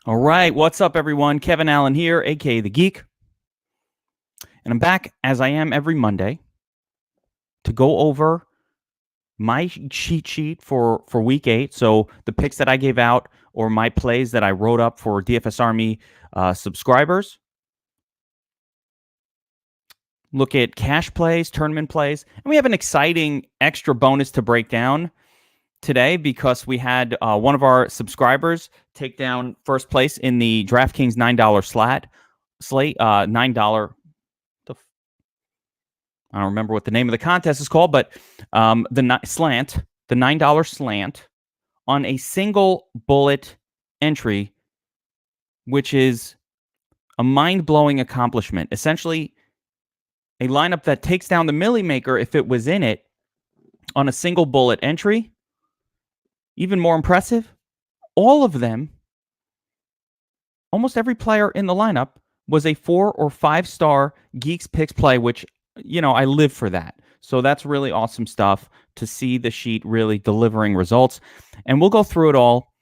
All right, what's up, everyone? Kevin Allen here, aka the Geek, and I'm back as I am every Monday to go over my cheat sheet for week 8. So the picks that I gave out or my plays that I wrote up for DFS Army subscribers. Look at cash plays, tournament plays, and we have an exciting extra bonus to break down today because we had one of our subscribers take down first place in the DraftKings $9 slate, $9. I don't remember what the name of the contest is called, but the $9 slant on a single bullet entry, which is a mind-blowing accomplishment. Essentially, a lineup that takes down the Millie Maker if it was in it on a single bullet entry. Even more impressive, all of them, almost every player in the lineup was a 4 or 5 star Geeks Picks play, which, I live for that. So that's really awesome stuff to see the sheet really delivering results. And we'll go through it all.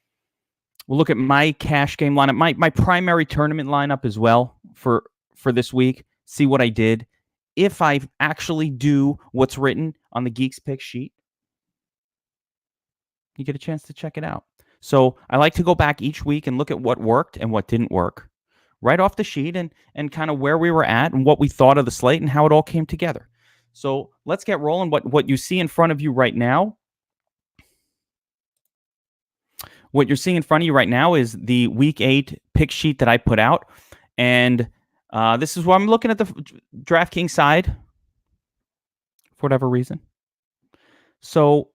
We'll look at my cash game lineup, my primary tournament lineup as well for this week, see what I did. If I actually do what's written on the Geeks Pick sheet, you get a chance to check it out. So I like to go back each week and look at what worked and what didn't work right off the sheet and kind of where we were at and what we thought of the slate and how it all came together. So let's get rolling. What you see in front of you right now, what you're seeing in front of you right now is the week 8 pick sheet that I put out. And this is where I'm looking at the DraftKings side for whatever reason. So,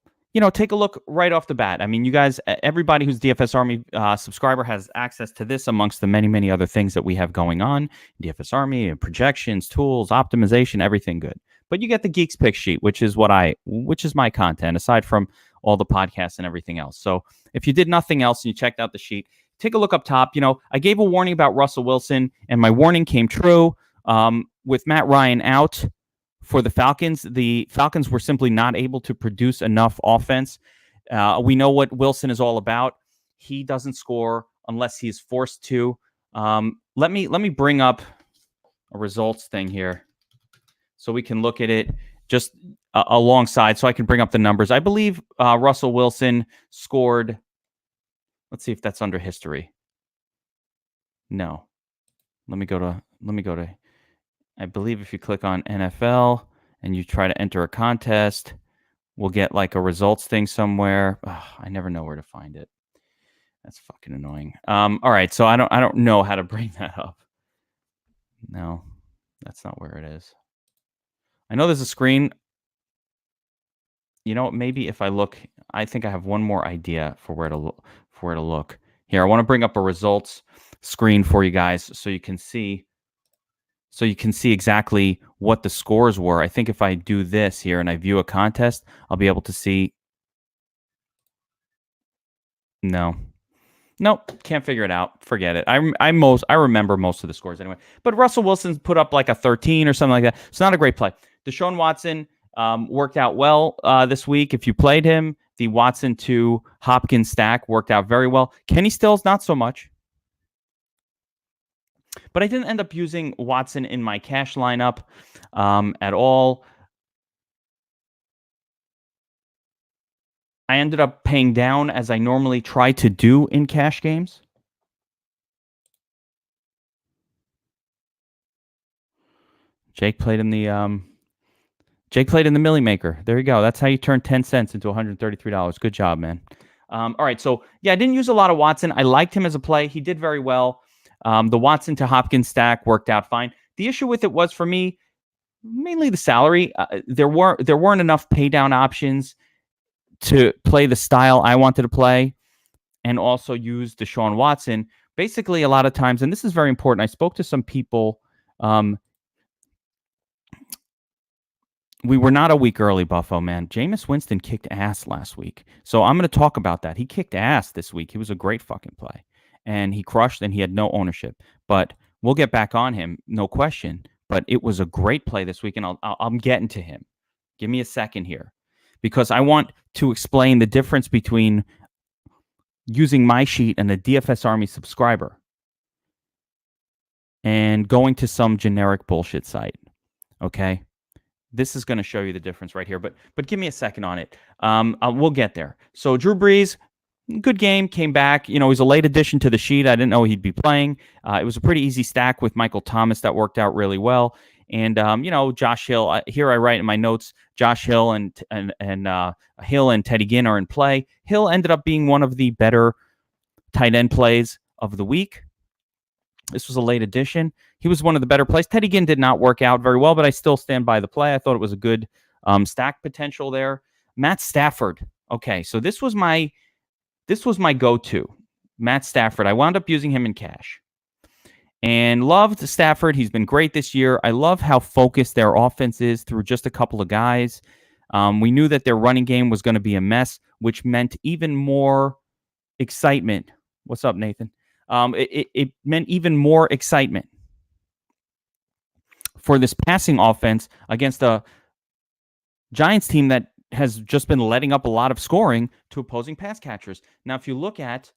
take a look right off the bat. I mean, you guys, everybody who's DFS Army subscriber has access to this amongst the many, many other things that we have going on. DFS Army, projections, tools, optimization, everything good. But you get the Geeks Pick sheet, which is my content, aside from all the podcasts and everything else. So if you did nothing else and you checked out the sheet, take a look up top. I gave a warning about Russell Wilson, and my warning came true. With Matt Ryan out for the Falcons were simply not able to produce enough offense. We know what Wilson is all about. He doesn't score unless he's forced to. Let me bring up a results thing here so we can look at it just alongside, so I can bring up the numbers. I believe Russell Wilson scored. Let's see if that's under history. No. Let me go to. I believe if you click on NFL and you try to enter a contest, we'll get like a results thing somewhere. I never know where to find it. That's fucking annoying. All right, so I don't know how to bring that up. No, that's not where it is. I know there's a screen. Maybe if I look, I think I have one more idea for where to look. Here, I want to bring up a results screen for you guys so you can see exactly what the scores were. I think if I do this here and I view a contest, I'll be able to see. No. Nope, can't figure it out. Forget it. I remember most of the scores anyway. But Russell Wilson's put up like a 13 or something like that. It's not a great play. Deshaun Watson worked out well this week. If you played him, the Watson to Hopkins stack worked out very well. Kenny Stills, not so much. But I didn't end up using Watson in my cash lineup at all. I ended up paying down as I normally try to do in cash games. Jake played in the Millie Maker. There you go. That's how you turn 10 cents into $133. Good job, man. All right. So, yeah, I didn't use a lot of Watson. I liked him as a play. He did very well. The Watson to Hopkins stack worked out fine. The issue with it was, for me, mainly the salary. There weren't enough pay down options to play the style I wanted to play and also use Deshaun Watson. Basically, a lot of times, and this is very important, I spoke to some people. We were not a week early, Buffo, man. Jameis Winston kicked ass last week. So I'm going to talk about that. He kicked ass this week. He was a great fucking play. And he crushed, and he had no ownership. But we'll get back on him, no question. But it was a great play this week, and I'm getting to him. Give me a second here. Because I want to explain the difference between using my sheet and a DFS Army subscriber and going to some generic bullshit site. Okay. This is going to show you the difference right here, but give me a second on it. We'll get there. So Drew Brees, good game, came back. You know, he's a late addition to the sheet. I didn't know he'd be playing. It was a pretty easy stack with Michael Thomas that worked out really well. And you know, Josh Hill. Here I write in my notes: Josh Hill and Hill and Teddy Ginn are in play. Hill ended up being one of the better tight end plays of the week. This was a late addition. He was one of the better plays. Teddy Ginn did not work out very well, but I still stand by the play. I thought it was a good stack potential there. Matt Stafford. Okay, so this was my go-to. Matt Stafford. I wound up using him in cash. And loved Stafford. He's been great this year. I love how focused their offense is through just a couple of guys. We knew that their running game was going to be a mess, which meant even more excitement. What's up, Nathan? It meant even more excitement for this passing offense against a Giants team that has just been letting up a lot of scoring to opposing pass catchers. Now, if you look at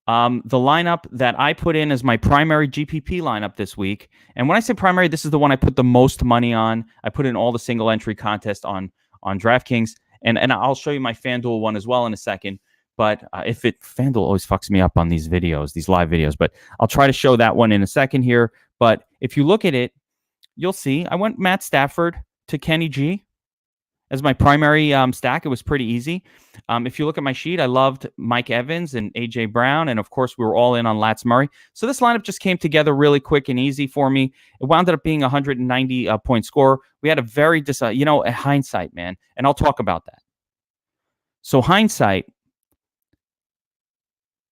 the lineup that I put in as my primary GPP lineup this week, and when I say primary, this is the one I put the most money on. I put in all the single entry contest on DraftKings, and I'll show you my FanDuel one as well in a second. But FanDuel always fucks me up on these videos, these live videos, but I'll try to show that one in a second here. But if you look at it, you'll see I went Matt Stafford to Kenny G as my primary stack. It was pretty easy. If you look at my sheet, I loved Mike Evans and A.J. Brown, and of course, we were all in on Lats Murray. So this lineup just came together really quick and easy for me. It wound up being a 190-point score. We had a very, a hindsight, man, and I'll talk about that. So hindsight,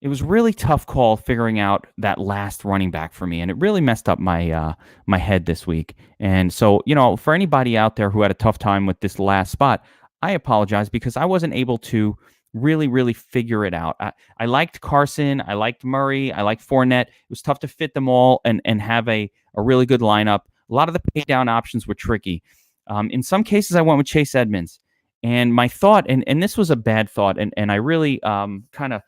it was a really tough call figuring out that last running back for me, and it really messed up my my head this week. And so, for anybody out there who had a tough time with this last spot, I apologize because I wasn't able to really figure it out. I liked Carson, I liked Murray, I liked Fournette. It was tough to fit them all and have a really good lineup. A lot of the pay down options were tricky. In some cases, I went with Chase Edmonds. And my thought, and this was a bad thought, and I really kind of,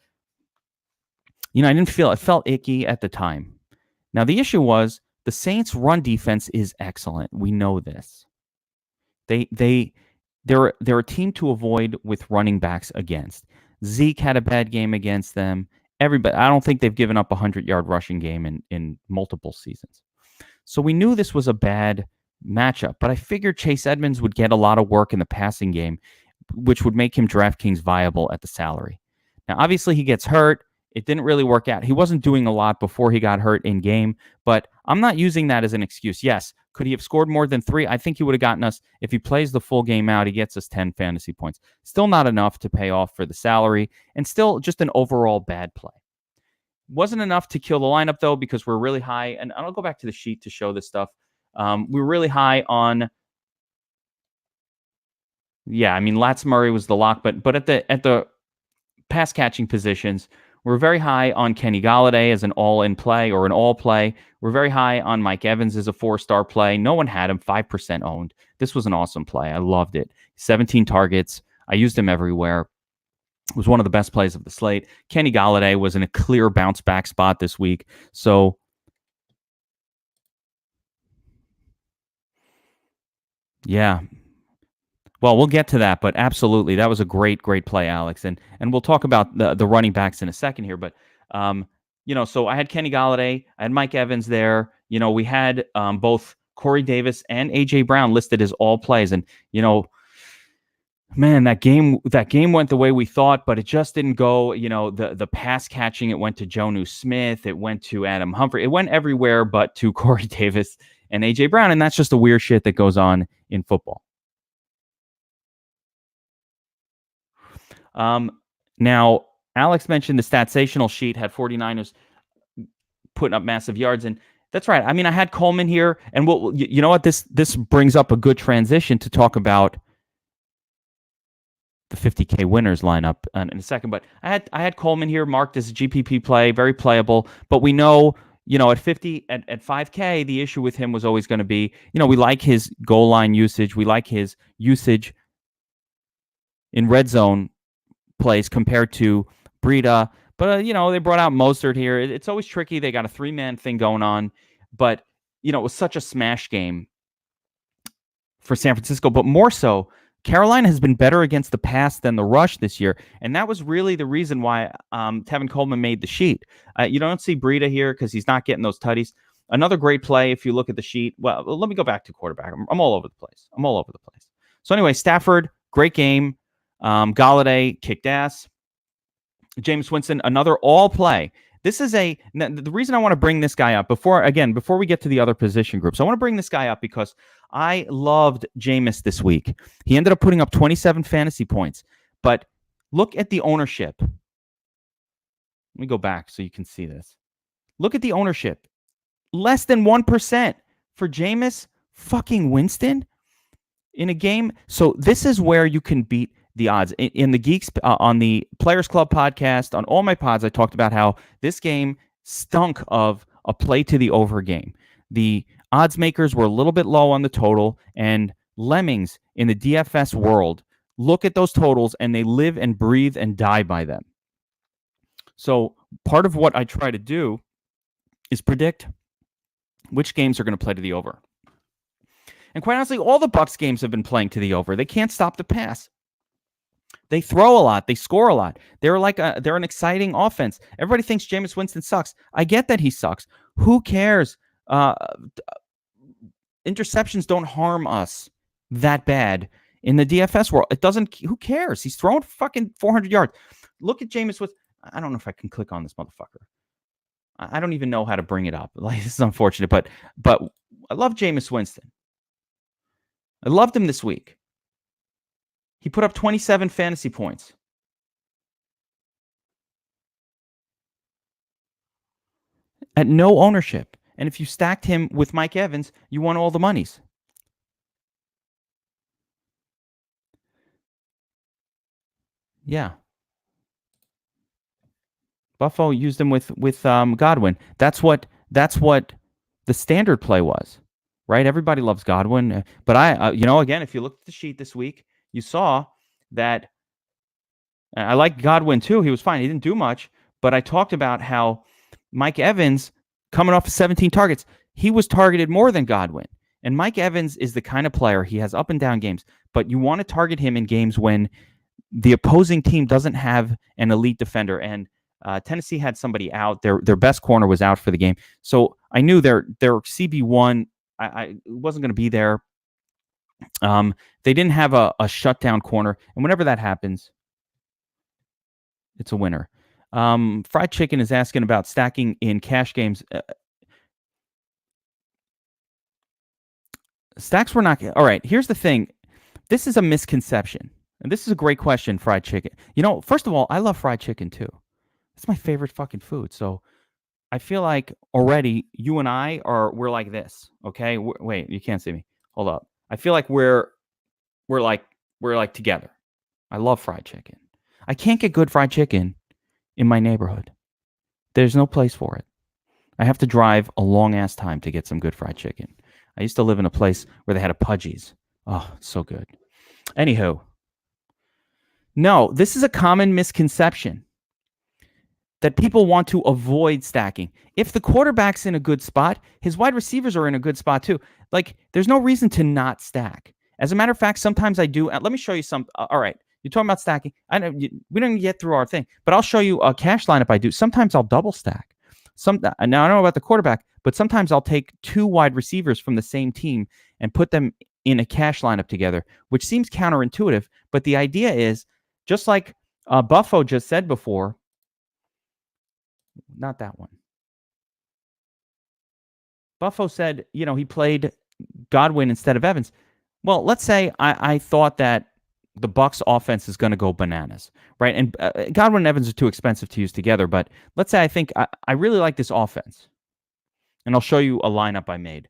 I didn't feel it. Felt icky at the time. Now, the issue was the Saints' run defense is excellent. We know this. They're a team to avoid with running backs against. Zeke had a bad game against them. Everybody, I don't think they've given up a 100-yard rushing game in multiple seasons. So we knew this was a bad matchup, but I figured Chase Edmonds would get a lot of work in the passing game, which would make him DraftKings viable at the salary. Now, obviously, he gets hurt. It didn't really work out. He wasn't doing a lot before he got hurt in game, but I'm not using that as an excuse. Yes, could he have scored more than 3? I think he would have gotten us, if he plays the full game out, he gets us 10 fantasy points. Still not enough to pay off for the salary, and still just an overall bad play. Wasn't enough to kill the lineup, though, because we're really high, and I'll go back to the sheet to show this stuff. We were really high on... Yeah, I mean, Lats Murray was the lock, but at the pass-catching positions... We're very high on Kenny Golladay as an all-in play or an all play. We're very high on Mike Evans as a 4-star play. No one had him, 5% owned. This was an awesome play. I loved it. 17 targets. I used him everywhere. It was one of the best plays of the slate. Kenny Golladay was in a clear bounce-back spot this week. So, yeah. Well, we'll get to that, but absolutely, that was a great play, Alex, and we'll talk about the running backs in a second here. But so I had Kenny Golladay, I had Mike Evans there. We had both Corey Davis and AJ Brown listed as all plays, and man, that game went the way we thought, but it just didn't go. The pass catching, it went to Jonnu Smith, it went to Adam Humphrey, it went everywhere but to Corey Davis and AJ Brown, and that's just the weird shit that goes on in football. Now, Alex mentioned the Statsational sheet had 49ers putting up massive yards, and that's right. I mean, I had Coleman here, and you know what? This brings up a good transition to talk about the 50K winners lineup in a second. But I had Coleman here marked as a GPP play, very playable. But we know, at 50 at 5K, the issue with him was always going to be, we like his goal line usage, we like his usage in red zone plays compared to Breida. But, they brought out Mostert here. It's always tricky. They got a 3-man thing going on. But, it was such a smash game for San Francisco. But more so, Carolina has been better against the pass than the rush this year. And that was really the reason why Tevin Coleman made the sheet. You don't see Breida here because he's not getting those tutties. Another great play, if you look at the sheet. Well, let me go back to quarterback. I'm all over the place. So anyway, Stafford, great game. Galladay kicked ass. Jameis Winston, another all play. This is the reason I want to bring this guy up before we get to the other position groups. I want to bring this guy up because I loved Jameis this week. He ended up putting up 27 fantasy points, but look at the ownership. Let me go back so you can see this. Look at the ownership. Less than 1% for Jameis fucking Winston in a game. So this is where you can beat the odds. In the Geeks, on the Players Club podcast, on all my pods, I talked about how this game stunk of a play to the over game. The odds makers were a little bit low on the total, and lemmings in the DFS world look at those totals and they live and breathe and die by them. So part of what I try to do is predict which games are going to play to the over. And quite honestly, all the Bucs games have been playing to the over. They can't stop the pass. They throw a lot. They score a lot. They're an exciting offense. Everybody thinks Jameis Winston sucks. I get that he sucks. Who cares? Interceptions don't harm us that bad in the DFS world. It doesn't. Who cares? He's throwing fucking 400 yards. Look at Jameis Winston. I don't know if I can click on this motherfucker. I don't even know how to bring it up. Like, this is unfortunate, but I love Jameis Winston. I loved him this week. He put up 27 fantasy points. At no ownership. And if you stacked him with Mike Evans, you won all the monies. Yeah. Buffalo used him with Godwin. That's what the standard play was, right? Everybody loves Godwin, but again, if you looked at the sheet this week, you saw that I like Godwin too. He was fine. He didn't do much, but I talked about how Mike Evans, coming off of 17 targets, he was targeted more than Godwin. And Mike Evans is the kind of player, he has up and down games, but you want to target him in games when the opposing team doesn't have an elite defender. And Tennessee had somebody out. Their best corner was out for the game. So I knew their CB1 I wasn't going to be there. They didn't have a shutdown corner. And whenever that happens, it's a winner. Fried Chicken is asking about stacking in cash games. Stacks were not... All right, here's the thing. This is a misconception. And this is a great question, Fried Chicken. First of all, I love fried chicken too. It's my favorite fucking food. So I feel like already you and we're like this, okay? Wait, you can't see me. Hold up. I feel like we're like together. I love fried chicken. I can't get good fried chicken in my neighborhood. There's no place for it. I have to drive a long ass time to get some good fried chicken. I used to live in a place where they had a Pudgy's. Oh, so good. Anywho, no, this is a common misconception that people want to avoid stacking. If the quarterback's in a good spot, his wide receivers are in a good spot too. Like, there's no reason to not stack. As a matter of fact, sometimes I do. Let me show you some. All right, you're talking about stacking. I know we don't get through our thing, but I'll show you a cash lineup I do. Sometimes I'll double stack. Now I don't know about the quarterback, but sometimes I'll take two wide receivers from the same team and put them in a cash lineup together, which seems counterintuitive. But the idea is, just like Buffo just said before, not that one. Buffo said, he played Godwin instead of Evans. Well, let's say I thought that the Bucs offense is going to go bananas, right? And Godwin and Evans are too expensive to use together. But let's say I think I really like this offense. And I'll show you a lineup I made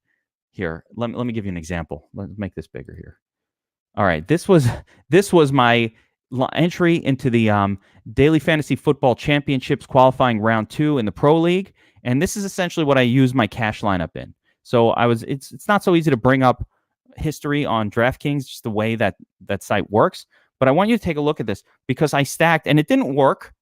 here. Let me give you an example. Let's make this bigger here. All right, this was my entry into the Daily Fantasy Football Championships qualifying round 2 in the Pro League, and this is essentially what I use my cash lineup in. So it's not so easy to bring up history on DraftKings, just the way that site works. But I want you to take a look at this because I stacked, and it didn't work,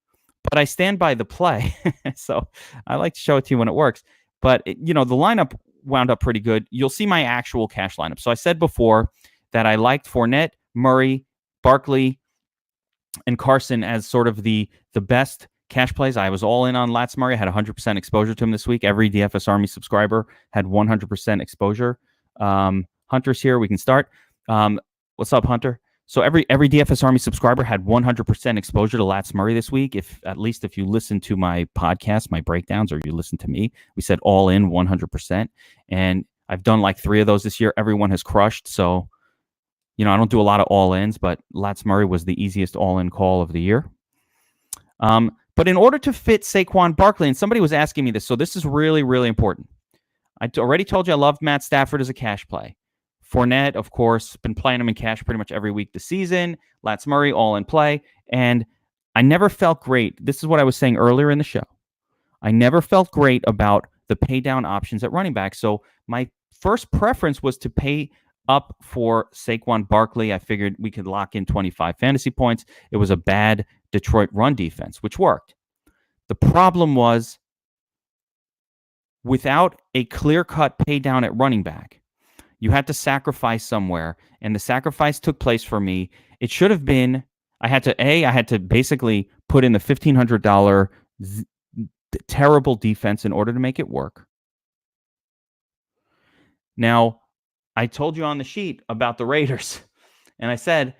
but I stand by the play. So I like to show it to you when it works. But, the lineup wound up pretty good. You'll see my actual cash lineup. So I said before that I liked Fournette, Murray, Barkley, and Carson as sort of the best cash plays. I was all in on Lats Murray. I had 100% exposure to him this week. Every DFS Army subscriber had 100% exposure. Hunter's here. We can start. What's up, Hunter? So every DFS Army subscriber had 100% exposure to Lats Murray this week. At least if you listen to my podcast, my breakdowns, or you listen to me, we said all in 100%. And I've done like 3 of those this year. Everyone has crushed. So, I don't do a lot of all-ins, but Lats Murray was the easiest all-in call of the year. But in order to fit Saquon Barkley, and somebody was asking me this, so this is really, really important. I already told you I love Matt Stafford as a cash play. Fournette, of course, been playing him in cash pretty much every week this season. Lats Murray, all in play. And I never felt great. This is what I was saying earlier in the show. I never felt great about the pay down options at running back. So my first preference was to pay up for Saquon Barkley. I figured we could lock in 25 fantasy points. It was a bad Detroit run defense, which worked. The problem was, without a clear-cut pay down at running back, you had to sacrifice somewhere, and the sacrifice took place for me. It should have been, I had to basically put in the $1,500 terrible defense in order to make it work. Now, I told you on the sheet about the Raiders, and I said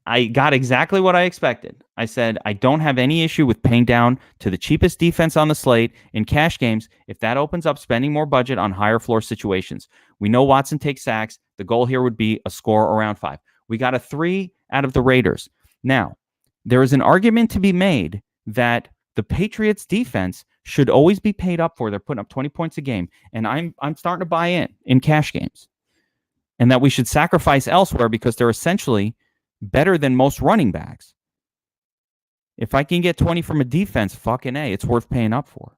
I got exactly what I expected. I said I don't have any issue with paying down to the cheapest defense on the slate in cash games if that opens up spending more budget on higher floor situations. We know Watson takes sacks. The goal here would be a score around 5. We got a 3 out of the Raiders. Now, there is an argument to be made that the Patriots defense should always be paid up for. They're putting up 20 points a game, and I'm starting to buy in cash games, and that we should sacrifice elsewhere because they're essentially better than most running backs. If I can get 20 from a defense, fucking A, it's worth paying up for.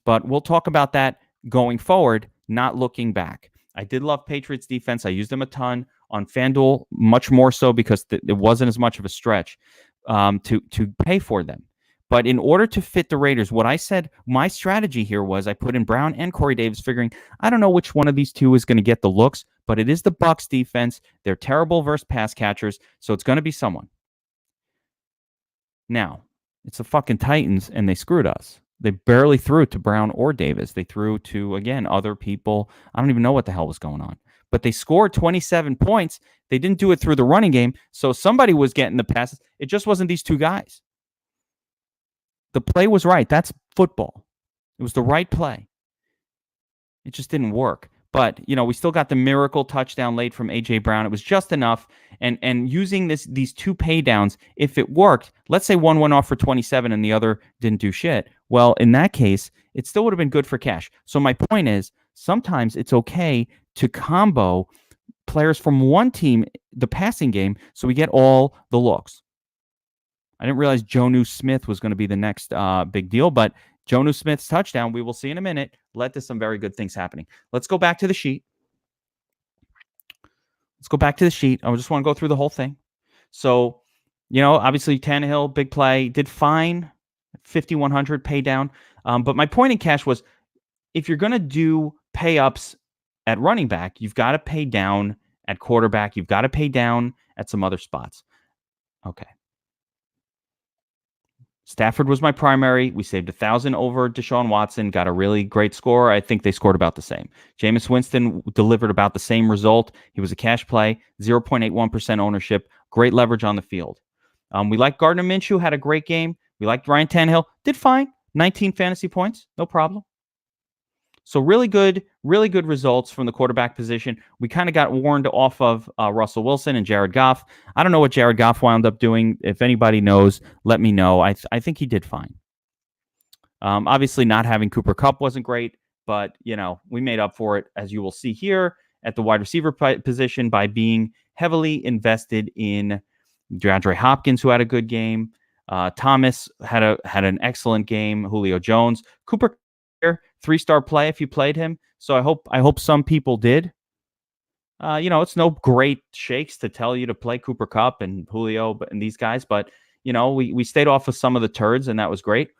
But we'll talk about that going forward, not looking back. I did love Patriots defense. I used them a ton on FanDuel, much more so because it wasn't as much of a stretch to pay for them. But in order to fit the Raiders, what I said, my strategy here was I put in Brown and Corey Davis, figuring I don't know which one of these two is going to get the looks, but it is the Bucs defense. They're terrible versus pass catchers, so it's going to be someone. Now, it's the fucking Titans, and they screwed us. They barely threw to Brown or Davis. They threw to, again, other people. I don't even know what the hell was going on. But they scored 27 points. They didn't do it through the running game, so somebody was getting the passes. It just wasn't these two guys. The play was right. That's football. It was the right play. It just didn't work. But, we still got the miracle touchdown late from A.J. Brown. It was just enough. And using these 2 pay downs, if it worked, let's say one went off for 27 and the other didn't do shit. Well, in that case, it still would have been good for cash. So my point is, sometimes it's okay to combo players from one team, the passing game, so we get all the looks. I didn't realize Jonnu Smith was going to be the next big deal, but Jonnu Smith's touchdown, we will see in a minute, led to some very good things happening. Let's go back to the sheet. I just want to go through the whole thing. So, obviously Tannehill, big play, did fine, 5,100 pay down. But my point in cash was, if you're going to do pay ups at running back, you've got to pay down at quarterback. You've got to pay down at some other spots. Okay. Stafford was my primary. We saved 1,000 over Deshaun Watson, got a really great score. I think they scored about the same. Jameis Winston delivered about the same result. He was a cash play, 0.81% ownership, great leverage on the field. We liked Gardner Minshew, had a great game. We liked Ryan Tannehill, did fine, 19 fantasy points, no problem. So really good results from the quarterback position. We kind of got warned off of Russell Wilson and Jared Goff. I don't know what Jared Goff wound up doing. If anybody knows, let me know. I think he did fine. Obviously, not having Cooper Kupp wasn't great, but we made up for it, as you will see here, at the wide receiver position by being heavily invested in DeAndre Hopkins, who had a good game. Thomas had an excellent game. Julio Jones, Cooper. 3-star play if you played him. So I hope some people did. It's no great shakes to tell you to play Cooper Kupp and Julio and these guys, but we stayed off of some of the turds, and that was great.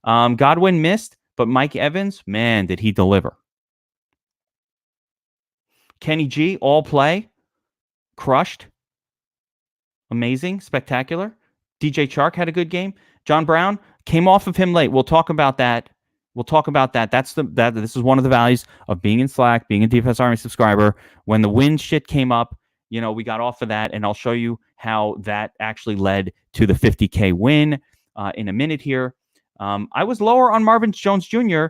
Godwin missed, but Mike Evans, man, did he deliver. Kenny G, all play, crushed. Amazing, spectacular. DJ Chark had a good game. John Brown came off of him late. We'll talk about that. This is one of the values of being in Slack, being a DFS Army subscriber. When the win shit came up, we got off of that, and I'll show you how that actually led to the 50K win in a minute here. I was lower on Marvin Jones Jr.,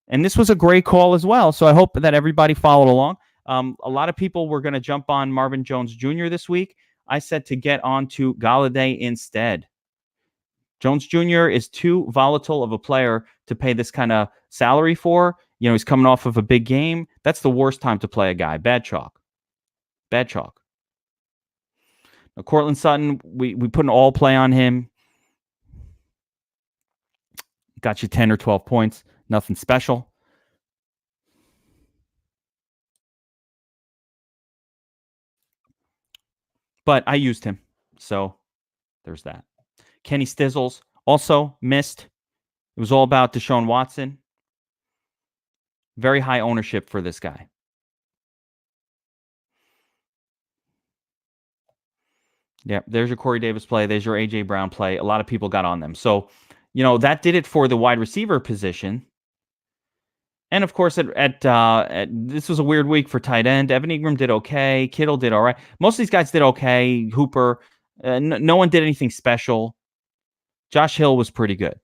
and this was a great call as well, so I hope that everybody followed along. A lot of people were going to jump on Marvin Jones Jr. this week. I said to get on to Galladay instead. Jones Jr. is too volatile of a player to pay this kind of salary for. He's coming off of a big game. That's the worst time to play a guy. Bad chalk. Now, Cortland Sutton, we put an all play on him. Got you 10 or 12 points. Nothing special. But I used him. So there's that. Kenny Stizzles also missed. It was all about Deshaun Watson. Very high ownership for this guy. Yeah, there's your Corey Davis play. There's your A.J. Brown play. A lot of people got on them. So, that did it for the wide receiver position. And, of course, this was a weird week for tight end. Evan Ingram did okay. Kittle did all right. Most of these guys did okay. Hooper. No one did anything special. Josh Hill was pretty good.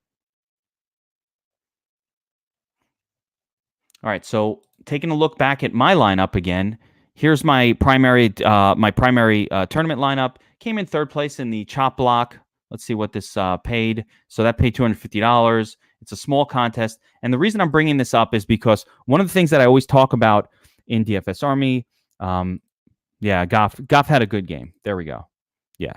All right, so taking a look back at my lineup again, here's my primary tournament lineup. Came in third place in the chop block. Let's see what this paid. So that paid $250. It's a small contest. And the reason I'm bringing this up is because one of the things that I always talk about in DFS Army, Goff had a good game. There we go. Yeah.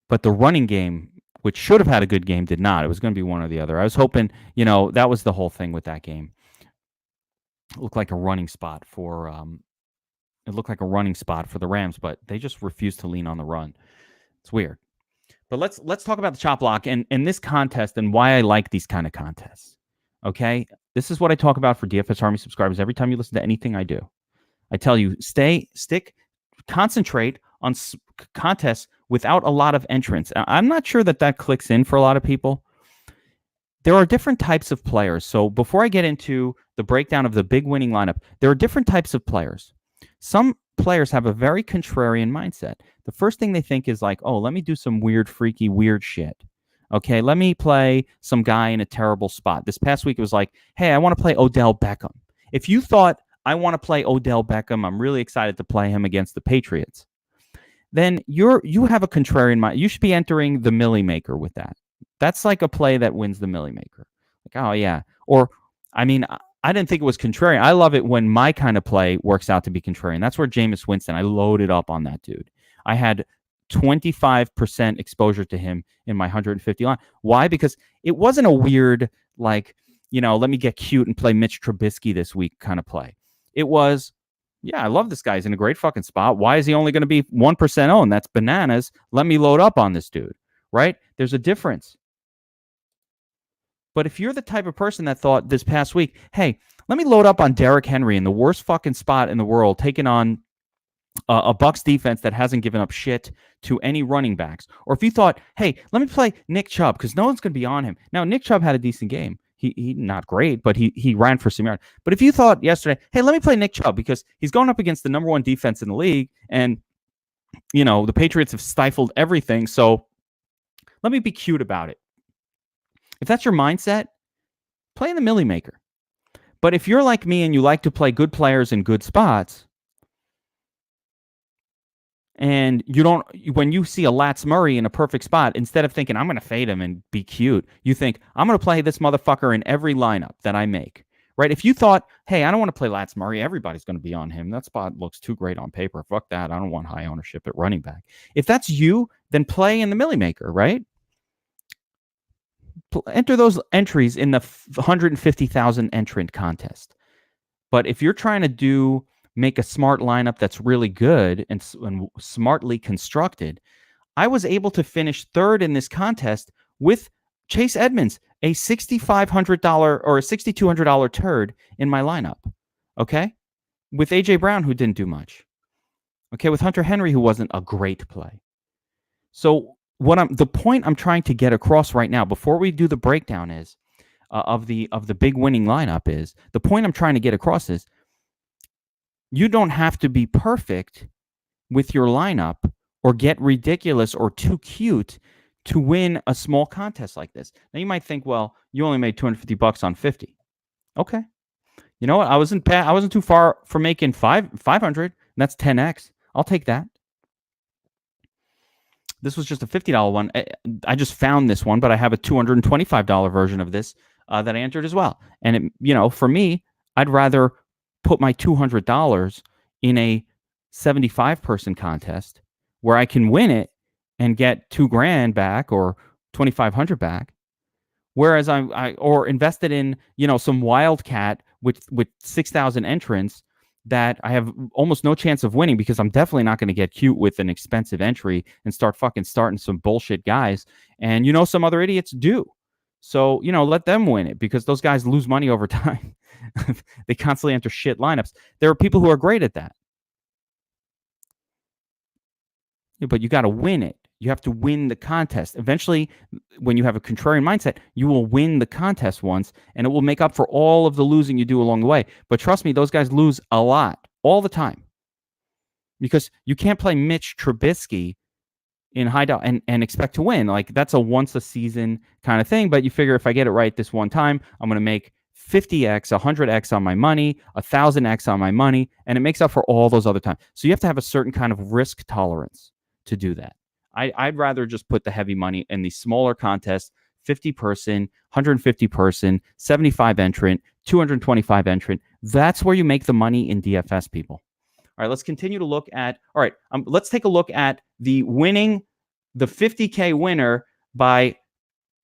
But the running game, which should have had a good game, did not. It was going to be one or the other. I was hoping, that was the whole thing with that game. It looked like a running spot for the Rams, but they just refused to lean on the run. It's weird. But let's talk about the chop block and this contest and why I like these kind of contests. Okay? This is what I talk about for DFS Army subscribers every time you listen to anything I do. I tell you, concentrate on contests without a lot of entrants. I'm not sure that clicks in for a lot of people. There are different types of players. So before I get into the breakdown of the big winning lineup, there are different types of players. Some players have a very contrarian mindset. The first thing they think is like, oh, let me do some weird shit. Okay, let me play some guy in a terrible spot. This past week, it was like, hey, I want to play Odell Beckham. If you thought, I want to play Odell Beckham, I'm really excited to play him against the Patriots, then you have a contrarian mind. You should be entering the Millie Maker with that. That's like a play that wins the Millie Maker. Like, oh, yeah. Or, I mean, I didn't think it was contrarian. I love it when my kind of play works out to be contrarian. That's where Jameis Winston, I loaded up on that dude. I had 25% exposure to him in my 150 line. Why? Because it wasn't a weird, like, let me get cute and play Mitch Trubisky this week kind of play. It was, yeah, I love this guy. He's in a great fucking spot. Why is he only going to be 1% owned? That's bananas. Let me load up on this dude, right? There's a difference. But if you're the type of person that thought this past week, hey, let me load up on Derrick Henry in the worst fucking spot in the world, taking on a Bucs defense that hasn't given up shit to any running backs. Or if you thought, hey, let me play Nick Chubb because no one's going to be on him. Now, Nick Chubb had a decent game. He not great, but he ran for some yards. But if you thought yesterday, hey, let me play Nick Chubb because he's going up against the number one defense in the league, and the Patriots have stifled everything, so let me be cute about it. If that's your mindset, play in the Millie Maker. But if you're like me and you like to play good players in good spots, and when you see a Lats Murray in a perfect spot, instead of thinking, I'm going to fade him and be cute, you think, I'm going to play this motherfucker in every lineup that I make, right? If you thought, hey, I don't want to play Lats Murray, everybody's going to be on him. That spot looks too great on paper. Fuck that. I don't want high ownership at running back. If that's you, then play in the Millie Maker, right? Enter those entries in the 150,000 entrant contest. But if you're trying to make a smart lineup that's really good and smartly constructed, I was able to finish third in this contest with Chase Edmonds, a $6,500 or a $6,200 turd in my lineup. Okay? With A.J. Brown, who didn't do much. Okay? With Hunter Henry, who wasn't a great play. So the point I'm trying to get across right now, before we do the breakdown, is of the big winning lineup, is the point I'm trying to get across is you don't have to be perfect with your lineup or get ridiculous or too cute to win a small contest like this. Now you might think, well, you only made $250 on 50. Okay. You know what? I wasn't too far from making 500. That's 10x. I'll take that. This was just a $50 one. I just found this one, but I have a $225 version of this that I entered as well. And for me, I'd rather put my $200 in a 75-person contest where I can win it and get $2,000 back or 2,500 back. Whereas I invested in some wildcat with 6,000 entrants that I have almost no chance of winning, because I'm definitely not going to get cute with an expensive entry and starting some bullshit guys. And some other idiots do. So let them win it, because those guys lose money over time. They constantly enter shit lineups. There are people who are great at that. But you got to win it. You have to win the contest. Eventually, when you have a contrarian mindset, you will win the contest once, and it will make up for all of the losing you do along the way. But trust me, those guys lose a lot all the time, because you can't play Mitch Trubisky in hideout and expect to win. Like, that's a once a season kind of thing. But you figure, if I get it right this one time, I'm going to make 50x, 100x on my money, 1,000x on my money, and it makes up for all those other times. So you have to have a certain kind of risk tolerance to do that. I'd rather just put the heavy money in the smaller contests, 50-person, 150-person, 75 entrant, 225 entrant. That's where you make the money in DFS, people. All right, let's continue to look at. All right, let's take a look at the 50K winner by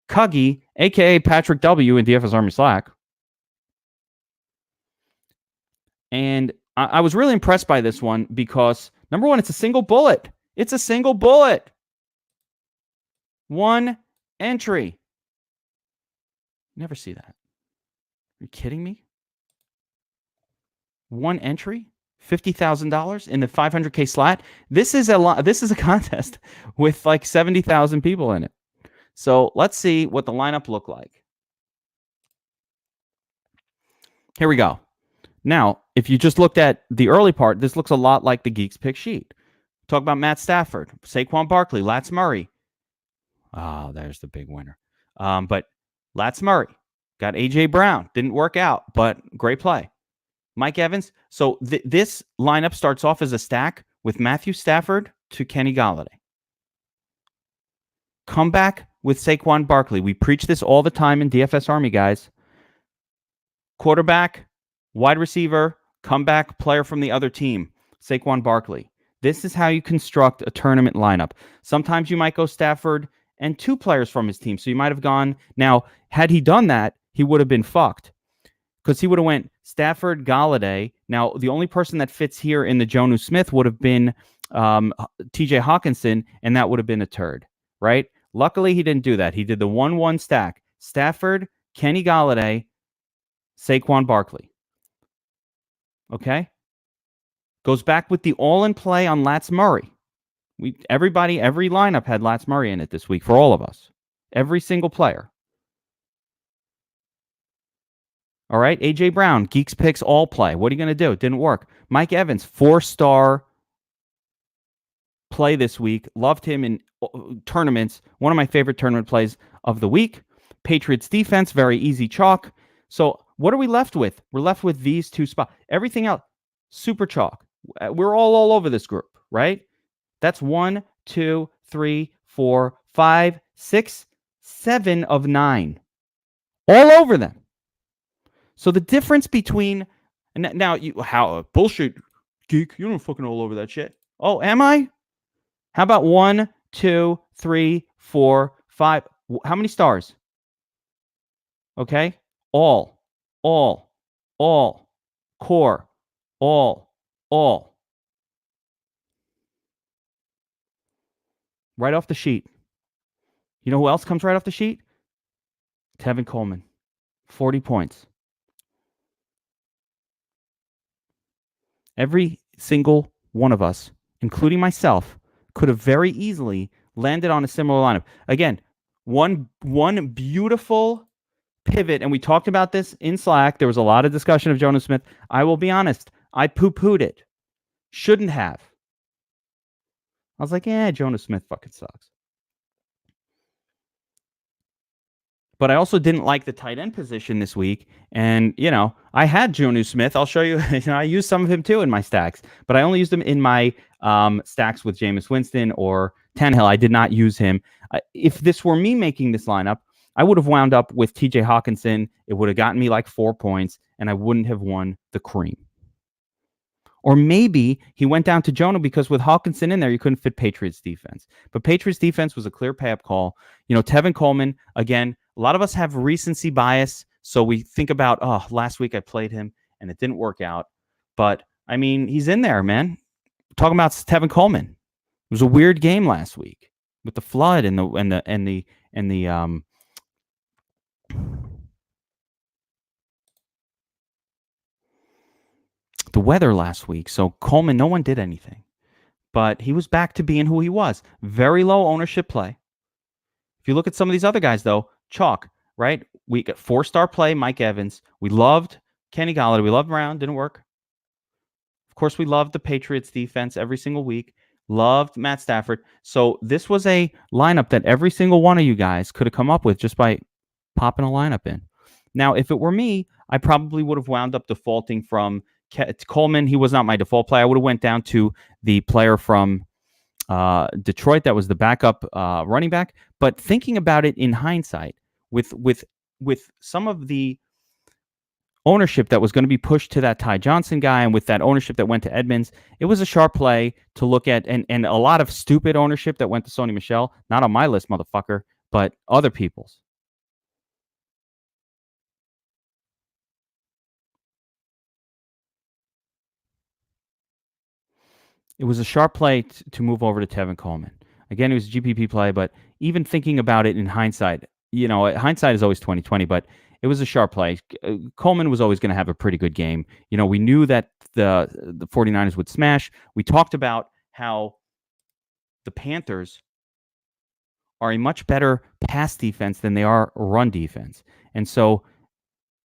Cuggy, aka Patrick W, in DFS Army Slack. And I was really impressed by this one because, number one, it's a single bullet. It's a single bullet. One entry. Never see that. Are you kidding me? One entry, $50,000 in the 500K slot. This is a contest with like 70,000 people in it. So let's see what the lineup looked like. Here we go. Now, if you just looked at the early part, this looks a lot like the Geeks pick sheet. Talk about Matt Stafford, Saquon Barkley, Lats Murray. Oh, there's the big winner. But Lats Murray got A.J. Brown. Didn't work out, but great play. Mike Evans. So this lineup starts off as a stack with Matthew Stafford to Kenny Golladay. Come back with Saquon Barkley. We preach this all the time in DFS Army, guys. Quarterback, wide receiver, comeback player from the other team, Saquon Barkley. This is how you construct a tournament lineup. Sometimes you might go Stafford and two players from his team. So you might have gone. Now, had he done that, he would have been fucked, because he would have went Stafford, Golladay. Now, the only person that fits here in the Jonnu Smith would have been TJ Hawkinson, and that would have been a turd, right? Luckily, he didn't do that. He did the 1-1 stack. Stafford, Kenny Golladay, Saquon Barkley. Okay? Goes back with the all-in play on Lats Murray. Every lineup had Lats Murray in it this week for all of us. Every single player. All right, A.J. Brown, Geeks picks all play. What are you going to do? It didn't work. Mike Evans, 4-star play this week. Loved him in tournaments. One of my favorite tournament plays of the week. Patriots defense, very easy chalk. So what are we left with? We're left with these two spots. Everything else, super chalk. We're all over this group, right? That's 1, 2, 3, 4, 5, 6, 7 of 9. All over them. So the difference between, and now bullshit, Geek, you don't fucking all over that shit. Oh, am I? How about 1, 2, 3, 4, 5? How many stars? Okay, all, core, all. right off the sheet. You know who else comes right off the sheet? Tevin Coleman, 40 points. Every single one of us, including myself, could have very easily landed on a similar lineup. Again, one beautiful pivot, and we talked about this in Slack. There was a lot of discussion of Jonas Smith. I will be honest, I poo-pooed it. Shouldn't have. I was like, Jonas Smith fucking sucks. But I also didn't like the tight end position this week. And, I had Jonnu Smith. I'll show you. I used some of him too in my stacks, but I only used him in my stacks with Jameis Winston or Tannehill. I did not use him. If this were me making this lineup, I would have wound up with TJ Hawkinson. It would have gotten me like 4 points, and I wouldn't have won the cream. Or maybe he went down to Jonah because with Hawkinson in there, you couldn't fit Patriots defense. But Patriots defense was a clear pay-up call. Tevin Coleman, again, a lot of us have recency bias. So we think about, last week I played him and it didn't work out. But, I mean, he's in there, man. Talking about Tevin Coleman. It was a weird game last week with the flood and the weather last week. So Coleman, no one did anything. But he was back to being who he was. Very low ownership play. If you look at some of these other guys, though, chalk, right? We got 4-star play, Mike Evans. We loved Kenny Golladay. We loved Brown. Didn't work. Of course, we loved the Patriots defense every single week. Loved Matt Stafford. So this was a lineup that every single one of you guys could have come up with just by popping a lineup in. Now, if it were me, I probably would have wound up defaulting from Coleman. He was not my default play. I would have went down to the player from Detroit that was the backup running back. But thinking about it in hindsight, with some of the ownership that was going to be pushed to that Ty Johnson guy, and with that ownership that went to Edmonds, it was a sharp play to look at, and a lot of stupid ownership that went to Sony Michel. Not on my list, motherfucker, but other people's. It was a sharp play to move over to Tevin Coleman. Again, it was a GPP play, but even thinking about it in hindsight, hindsight is always 20/20, but it was a sharp play. Coleman was always going to have a pretty good game. We knew that the 49ers would smash. We talked about how the Panthers are a much better pass defense than they are run defense. And so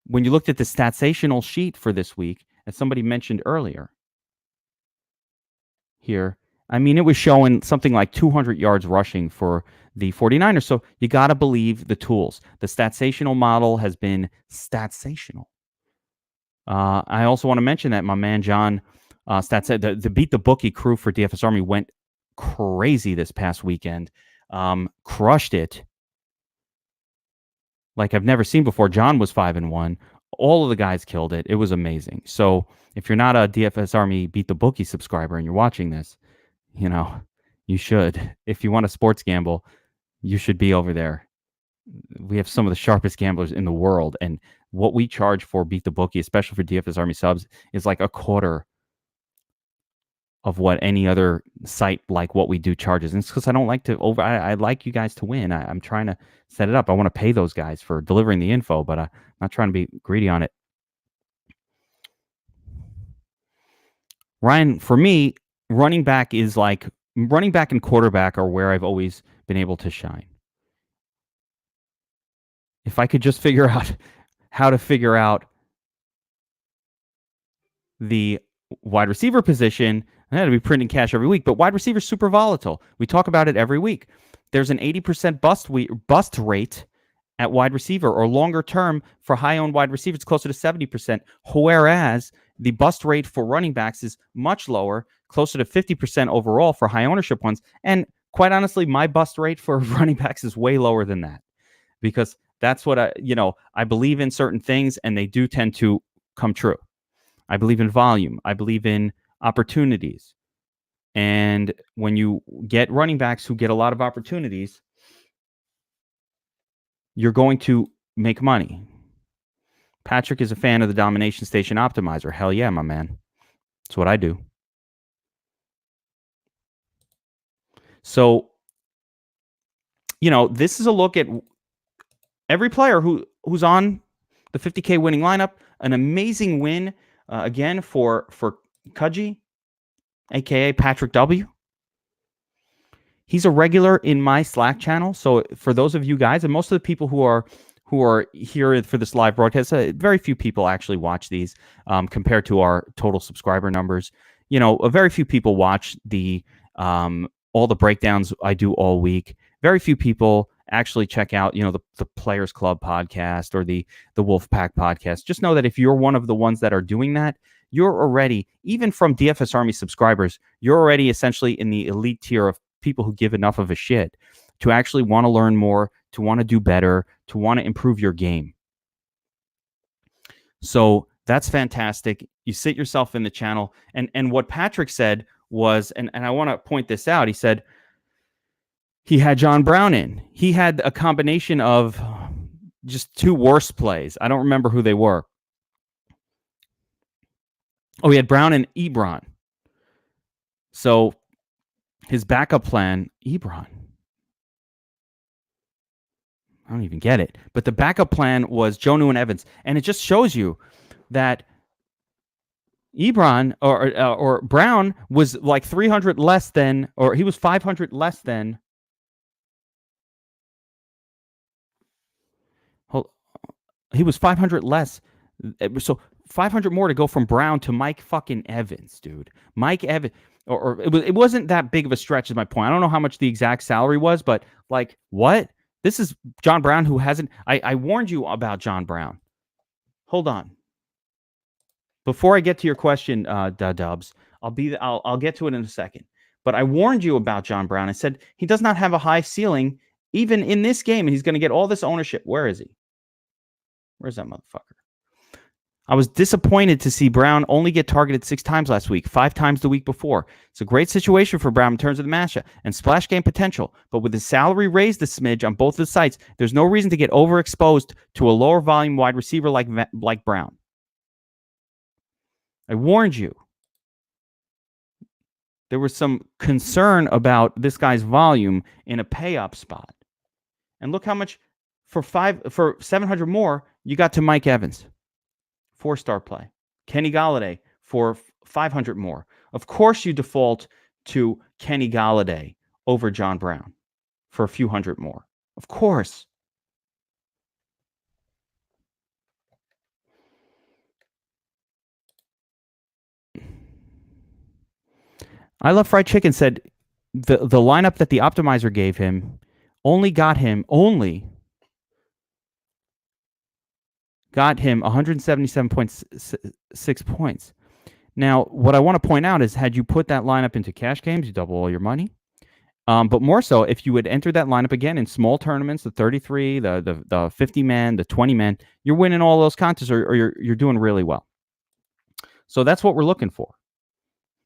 when you looked at the statsational sheet for this week, as somebody mentioned earlier here, I mean, it was showing something like 200 yards rushing for the 49ers. So you got to believe the tools. The statsational model has been statsational. I also want to mention that my man John the Beat the Bookie crew for DFS Army went crazy this past weekend. Crushed it like I've never seen before. John was 5-1. All of the guys killed it. It was amazing. So if you're not a DFS Army Beat the Bookie subscriber and you're watching this, you should. If you want a sports gamble, you should be over there. We have some of the sharpest gamblers in the world, and what we charge for Beat the Bookie, especially for DFS Army subs, is like a quarter of what any other site like what we do charges. And it's because I don't like to I like you guys to win. I'm trying to set it up. I want to pay those guys for delivering the info, but I'm not trying to be greedy on it. Ryan, for me, running back and quarterback are where I've always been able to shine. If I could just figure out how to figure out the wide receiver position, I had to be printing cash every week, but wide receiver is super volatile. We talk about it every week. There's an 80% bust rate at wide receiver, or longer term for high-owned wide receivers, it's closer to 70%, whereas the bust rate for running backs is much lower, closer to 50% overall for high ownership ones. And quite honestly, my bust rate for running backs is way lower than that, because that's what I believe in certain things, and they do tend to come true. I believe in volume. I believe in opportunities. And when you get running backs who get a lot of opportunities, you're going to make money. Patrick is a fan of the Domination Station Optimizer. Hell yeah, my man. That's what I do. So this is a look at every player who's on the 50K winning lineup. An amazing win again for Kudji, aka Patrick W. He's a regular in my Slack channel. So for those of you guys, and most of the people who are here for this live broadcast, very few people actually watch these compared to our total subscriber numbers. Very few people watch the all the breakdowns I do all week. Very few people actually check out, the Players Club podcast or the Wolfpack podcast. Just know that if you're one of the ones that are doing that, you're already, even from DFS Army subscribers, you're already essentially in the elite tier of people who give enough of a shit to actually want to learn more, to want to do better, to want to improve your game. So that's fantastic. You sit yourself in the channel. And what Patrick said was, and I want to point this out, he said he had John Brown in. He had a combination of just two worst plays. I don't remember who they were. Oh, he had Brown and Ebron. So his backup plan, Ebron. I don't even get it. But the backup plan was Jonah and Evans. And it just shows you that Ebron or Brown was like 300 less than, or he was 500 less than. He was 500 less. So 500 more to go from Brown to Mike fucking Evans, dude. Mike Evans. Or it wasn't that big of a stretch is my point. I don't know how much the exact salary was, but like, what? This is John Brown who hasn't... I warned you about John Brown. Hold on. Before I get to your question, Dubs, I'll get to it in a second. But I warned you about John Brown. I said he does not have a high ceiling, even in this game, and he's going to get all this ownership. Where is he? Where's that motherfucker? I was disappointed to see Brown only get targeted 6 times last week, 5 times the week before. It's a great situation for Brown in terms of the matchup and splash game potential, but with his salary raised a smidge on both the sites, there's no reason to get overexposed to a lower volume wide receiver like Brown. I warned you. There was some concern about this guy's volume in a pay-up spot. And look how much for 700 more you got to Mike Evans. 4-star play. Kenny Galladay for 500 more. Of course you default to Kenny Galladay over John Brown for a few hundred more. Of course. I Love Fried Chicken said the lineup that the optimizer gave him only got him 177.6 points. Now, what I want to point out is, had you put that lineup into cash games, you double all your money. But more so, if you would enter that lineup again in small tournaments, the 33, the 50-man, the 20-man, you're winning all those contests, or you're doing really well. So that's what we're looking for.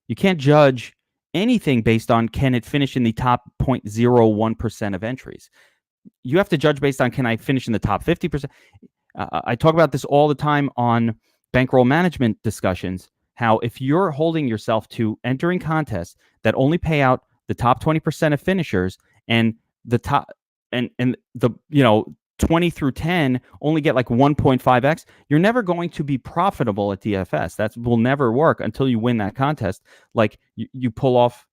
You can't judge anything based on can it finish in the top 0.01% of entries. You have to judge based on, can I finish in the top 50%? I talk about this all the time on bankroll management discussions, how if you're holding yourself to entering contests that only pay out the top 20% of finishers, and the top and the 20 through 10 only get like 1.5x, you're never going to be profitable at DFS. That will never work until you win that contest. Like you pull off,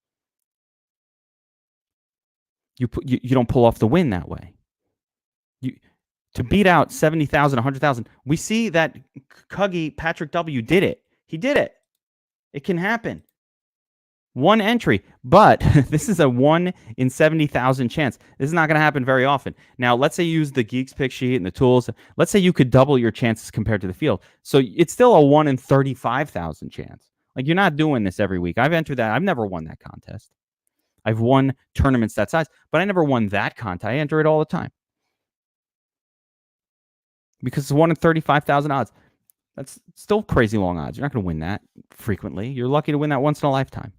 you don't pull off the win that way. To beat out 70,000, 100,000, we see that Cuggy Patrick W did it. He did it. It can happen. One entry, but this is a 1 in 70,000 chance. This is not going to happen very often. Now, let's say you use the Geeks pick sheet and the tools. Let's say you could double your chances compared to the field. So it's still a 1 in 35,000 chance. Like, you're not doing this every week. I've entered that. I've never won that contest. I've won tournaments that size, but I never won that contest. I enter it all the time. Because it's 1 in 35,000 odds. That's still crazy long odds. You're not going to win that frequently. You're lucky to win that once in a lifetime.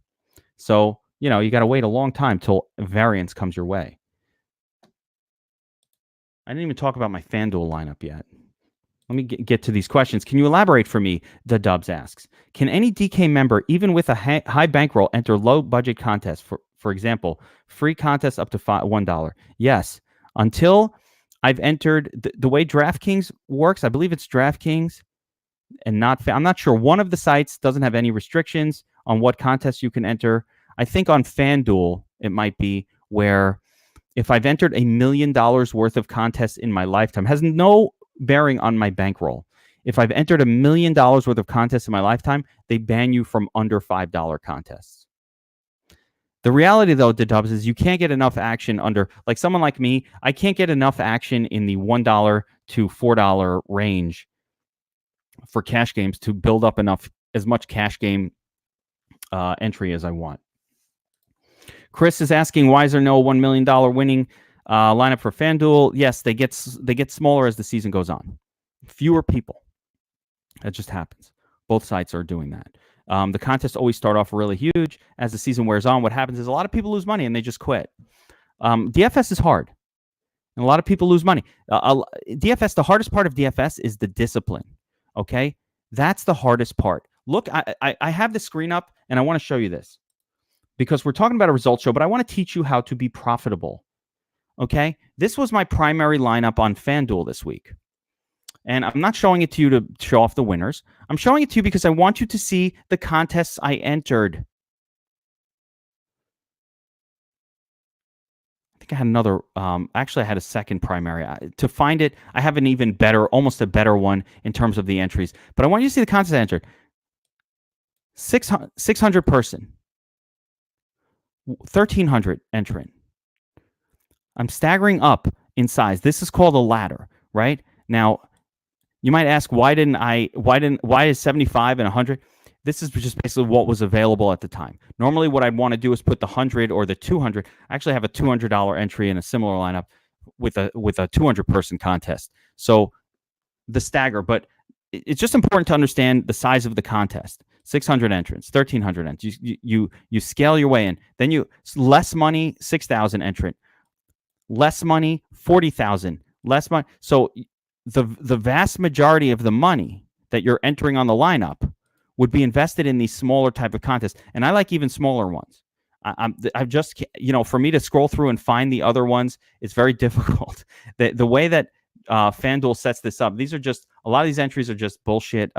So, you got to wait a long time till variance comes your way. I didn't even talk about my FanDuel lineup yet. Let me get to these questions. Can you elaborate for me? The Dubs asks. Can any DK member, even with a high bankroll, enter low budget contests? For example, free contests up to $1. Yes. until I've entered the way DraftKings works. I believe it's DraftKings and I'm not sure. One of the sites doesn't have any restrictions on what contests you can enter. I think on FanDuel, it might be where if I've entered $1 million worth of contests in my lifetime, has no bearing on my bankroll. If I've entered $1 million worth of contests in my lifetime, they ban you from under $5 contests. The reality, though, Dubs, is you can't get enough action under, like someone like me, I can't get enough action in the $1 to $4 range for cash games to build up as much cash game entry as I want. Chris is asking, why is there no $1 million winning lineup for FanDuel? Yes, they get smaller as the season goes on. Fewer people. That just happens. Both sites are doing that. The contests always start off really huge. As the season wears on, what happens is a lot of people lose money and they just quit. DFS is hard. And a lot of people lose money. DFS, the hardest part of DFS is the discipline. Okay? That's the hardest part. Look, I have the screen up and I want to show you this because we're talking about a results show, but I want to teach you how to be profitable. Okay? This was my primary lineup on FanDuel this week. And I'm not showing it to you to show off the winners. I'm showing it to you because I want you to see the contests I entered. I think I had another, actually I had a second primary. To find it, I have an even better, almost a better one in terms of the entries. But I want you to see the contests I entered. 600 person. 1,300 entrant. I'm staggering up in size. This is called a ladder, right? Now, you might ask, why is 75 and 100? This is just basically what was available at the time. Normally, what I'd want to do is put the 100 or the 200. I actually have a $200 entry in a similar lineup with a 200-person contest. So the stagger, but it's just important to understand the size of the contest. 600 entrants, 1,300 entrants. You scale your way in. Then less money, 6,000 entrant. Less money, 40,000. Less money. So the vast majority of the money that you're entering on the lineup would be invested in these smaller type of contests. And I like even smaller ones. I've just, for me to scroll through and find the other ones, it's very difficult. The way that FanDuel sets this up, a lot of these entries are just bullshit,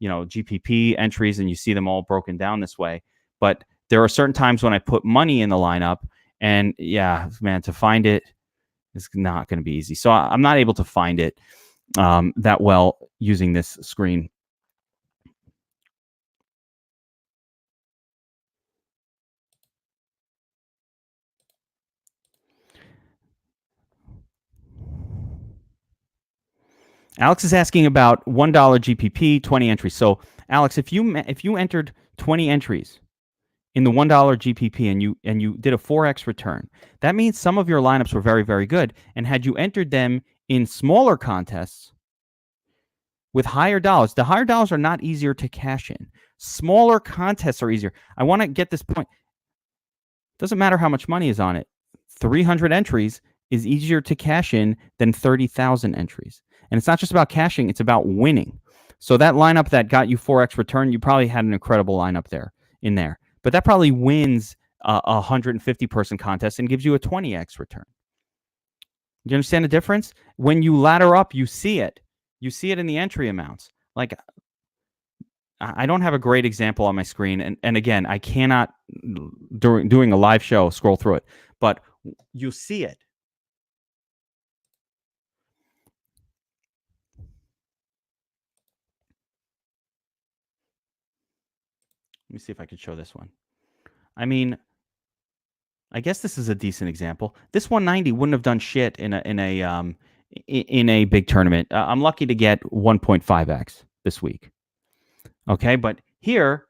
GPP entries, and you see them all broken down this way. But there are certain times when I put money in the lineup, and yeah, man, to find it is not going to be easy. So I'm not able to find it that well using this screen. Alex is asking about $1 GPP, 20 entries. So, Alex, if you entered 20 entries in the $1 GPP and you did a 4x return, that means some of your lineups were very, very good. And had you entered them in smaller contests with higher dollars, the higher dollars are not easier to cash in. Smaller contests are easier. I want to get this point. Doesn't matter how much money is on it. 300 entries is easier to cash in than 30,000 entries. And it's not just about cashing, it's about winning. So that lineup that got you 4x return, you probably had an incredible lineup in there. But that probably wins a 150-person contest and gives you a 20x return. Do you understand the difference? When you ladder up, you see it. You see it in the entry amounts. Like, I don't have a great example on my screen. And again, I cannot, doing a live show, scroll through it. But you see it. Let me see if I can show this one. I mean, I guess this is a decent example. This 190 wouldn't have done shit in a big tournament. I'm lucky to get 1.5x this week. Okay, but here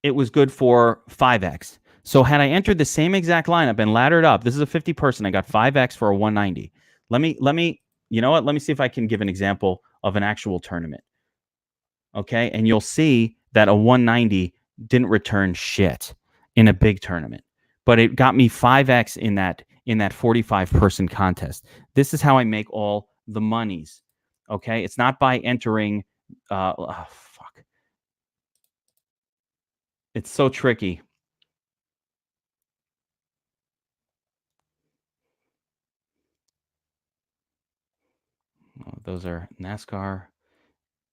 it was good for 5x. So had I entered the same exact lineup and laddered up, this is a 50 person, I got 5x for a 190. Let me, you know what? Let me see if I can give an example of an actual tournament. Okay, and you'll see that a 190 didn't return shit in a big tournament, but it got me 5x in that 45-person contest. This is how I make all the monies. Okay, it's not by entering. Fuck, it's so tricky. those are NASCAR.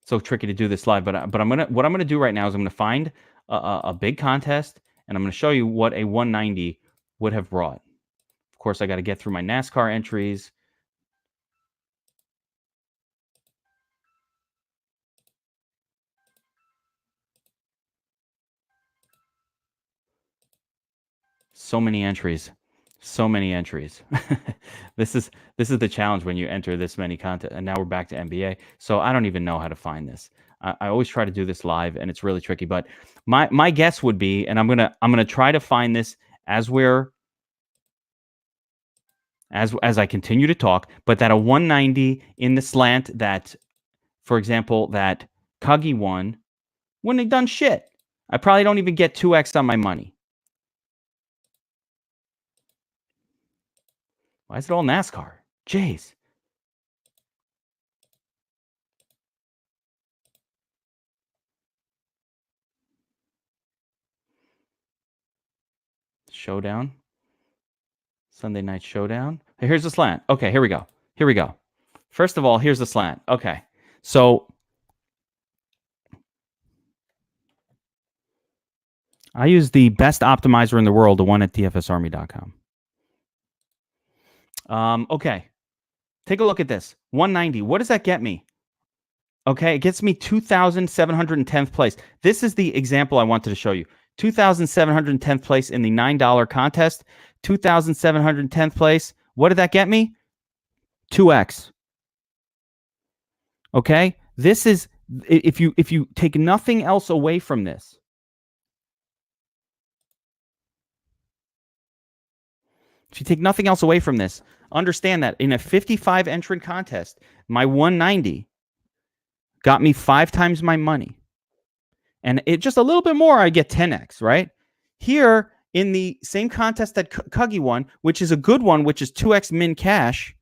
So tricky to do this live, but what I'm gonna do right now is I'm gonna find a big contest, and I'm gonna show you what a 190 would have brought. Of course, I got to get through my NASCAR entries. So many entries. This is the challenge when you enter this many content. And now we're back to NBA. So I don't even know how to find this. I always try to do this live, and it's really tricky. But my guess would be, and I'm gonna try to find this as I continue to talk, but that a 190 in the slant that, for example, that Cuggy won wouldn't have done shit. I probably don't even get 2x on my money. Why is it all NASCAR? Jeez. Showdown. Sunday Night Showdown. Here's the slant. Okay, here we go. First of all, here's the slant. Okay. So I use the best optimizer in the world, the one at dfsarmy.com. Okay. Take a look at this. 190. What does that get me? Okay, it gets me 2,710th place. This is the example I wanted to show you. 2,710th place in the $9 contest. 2,710th place. What did that get me? 2x. Okay? This is, if you take nothing else away from this, understand that in a 55 entrant contest, my 190 got me 5 times my money. And it just a little bit more, I get 10x, right? Here, in the same contest that Cuggy won, which is a good one, which is 2x min cash.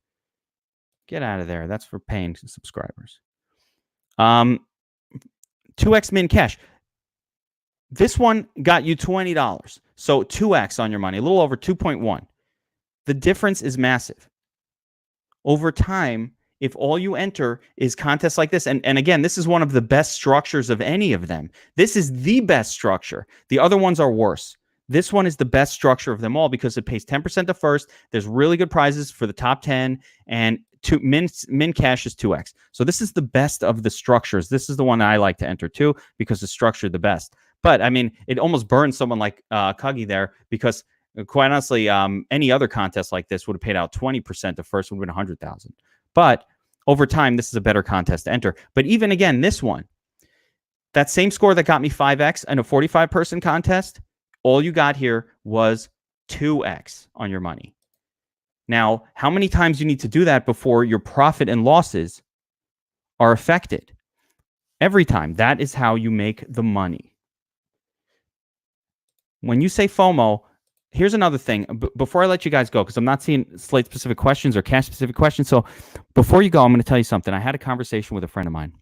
Get out of there. That's for paying subscribers. 2x min cash. This one got you $20. So 2x on your money, a little over 2.1. The difference is massive. Over time, if all you enter is contests like this, and again, this is one of the best structures of any of them. This is the best structure. The other ones are worse. This one is the best structure of them all because it pays 10% to first. There's really good prizes for the top 10, and min cash is 2x. So this is the best of the structures. This is the one I like to enter too because it's structured the best. But I mean, it almost burns someone like Cuggy there because quite honestly, any other contest like this would have paid out 20% to first, would have been 100,000. But over time, this is a better contest to enter. But even again, this one, that same score that got me 5x in a 45-person contest, all you got here was 2x on your money. Now, how many times you need to do that before your profit and losses are affected? Every time. That is how you make the money. When you say FOMO, here's another thing. Before I let you guys go, because I'm not seeing slate-specific questions or cash-specific questions, so before you go, I'm going to tell you something. I had a conversation with a friend of mine.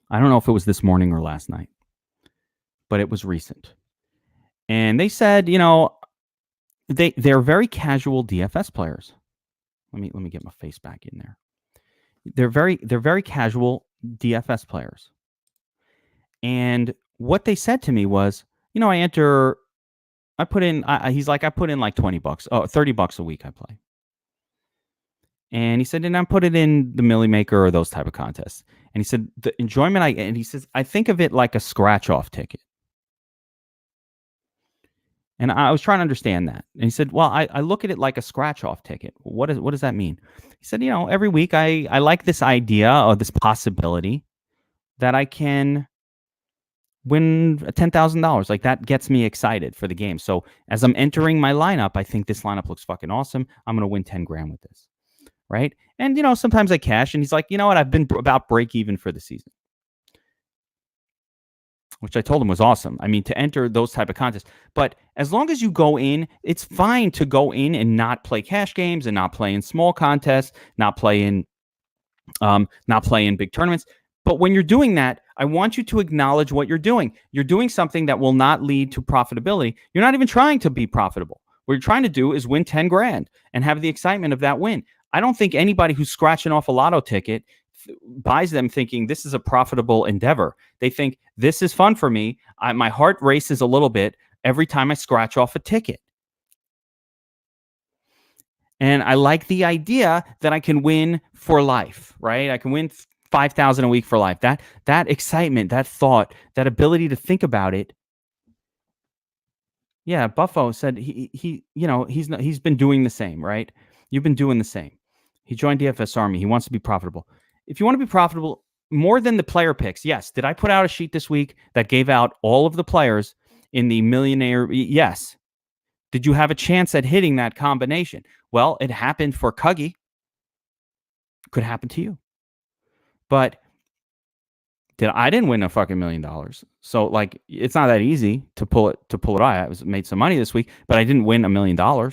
I don't know if it was this morning or last night, but it was recent. And they said, you know, they're very casual DFS players. Let me get my face back in there. They're very casual DFS players. And what they said to me was, you know, I put in like $20, $30 a week I play. And he said, and I put it in the Millie Maker or those type of contests. And he said, the enjoyment and he says, I think of it like a scratch-off ticket. And I was trying to understand that. And he said, well, I look at it like a scratch-off ticket. What does that mean? He said, you know, every week I like this idea or this possibility that I can win $10,000. Like that gets me excited for the game. So as I'm entering my lineup, I think this lineup looks fucking awesome. I'm going to win 10 grand with this. Right. And, you know, sometimes I cash and he's like, you know what? I've been about break even for the season, which I told him was awesome. I mean, to enter those type of contests. But as long as you go in, it's fine to go in and not play cash games and not play in small contests, not play in big tournaments. But when you're doing that, I want you to acknowledge what you're doing. You're doing something that will not lead to profitability. You're not even trying to be profitable. What you're trying to do is win 10 grand and have the excitement of that win. I don't think anybody who's scratching off a lotto ticket buys them thinking this is a profitable endeavor. They think this is fun for me. My heart races a little bit every time I scratch off a ticket. And I like the idea that I can win for life, right? I can win 5,000 a week for life. That excitement, that thought, that ability to think about it. Yeah, Buffo said he's been doing the same, right? You've been doing the same. He joined DFS Army. He wants to be profitable. If you want to be profitable, more than the player picks, yes. Did I put out a sheet this week that gave out all of the players in the millionaire? Yes. Did you have a chance at hitting that combination? Well, it happened for Cuggy. Could happen to you. But I didn't win a fucking $1 million. So like, it's not that easy to pull it out. I made some money this week, but I didn't win $1 million.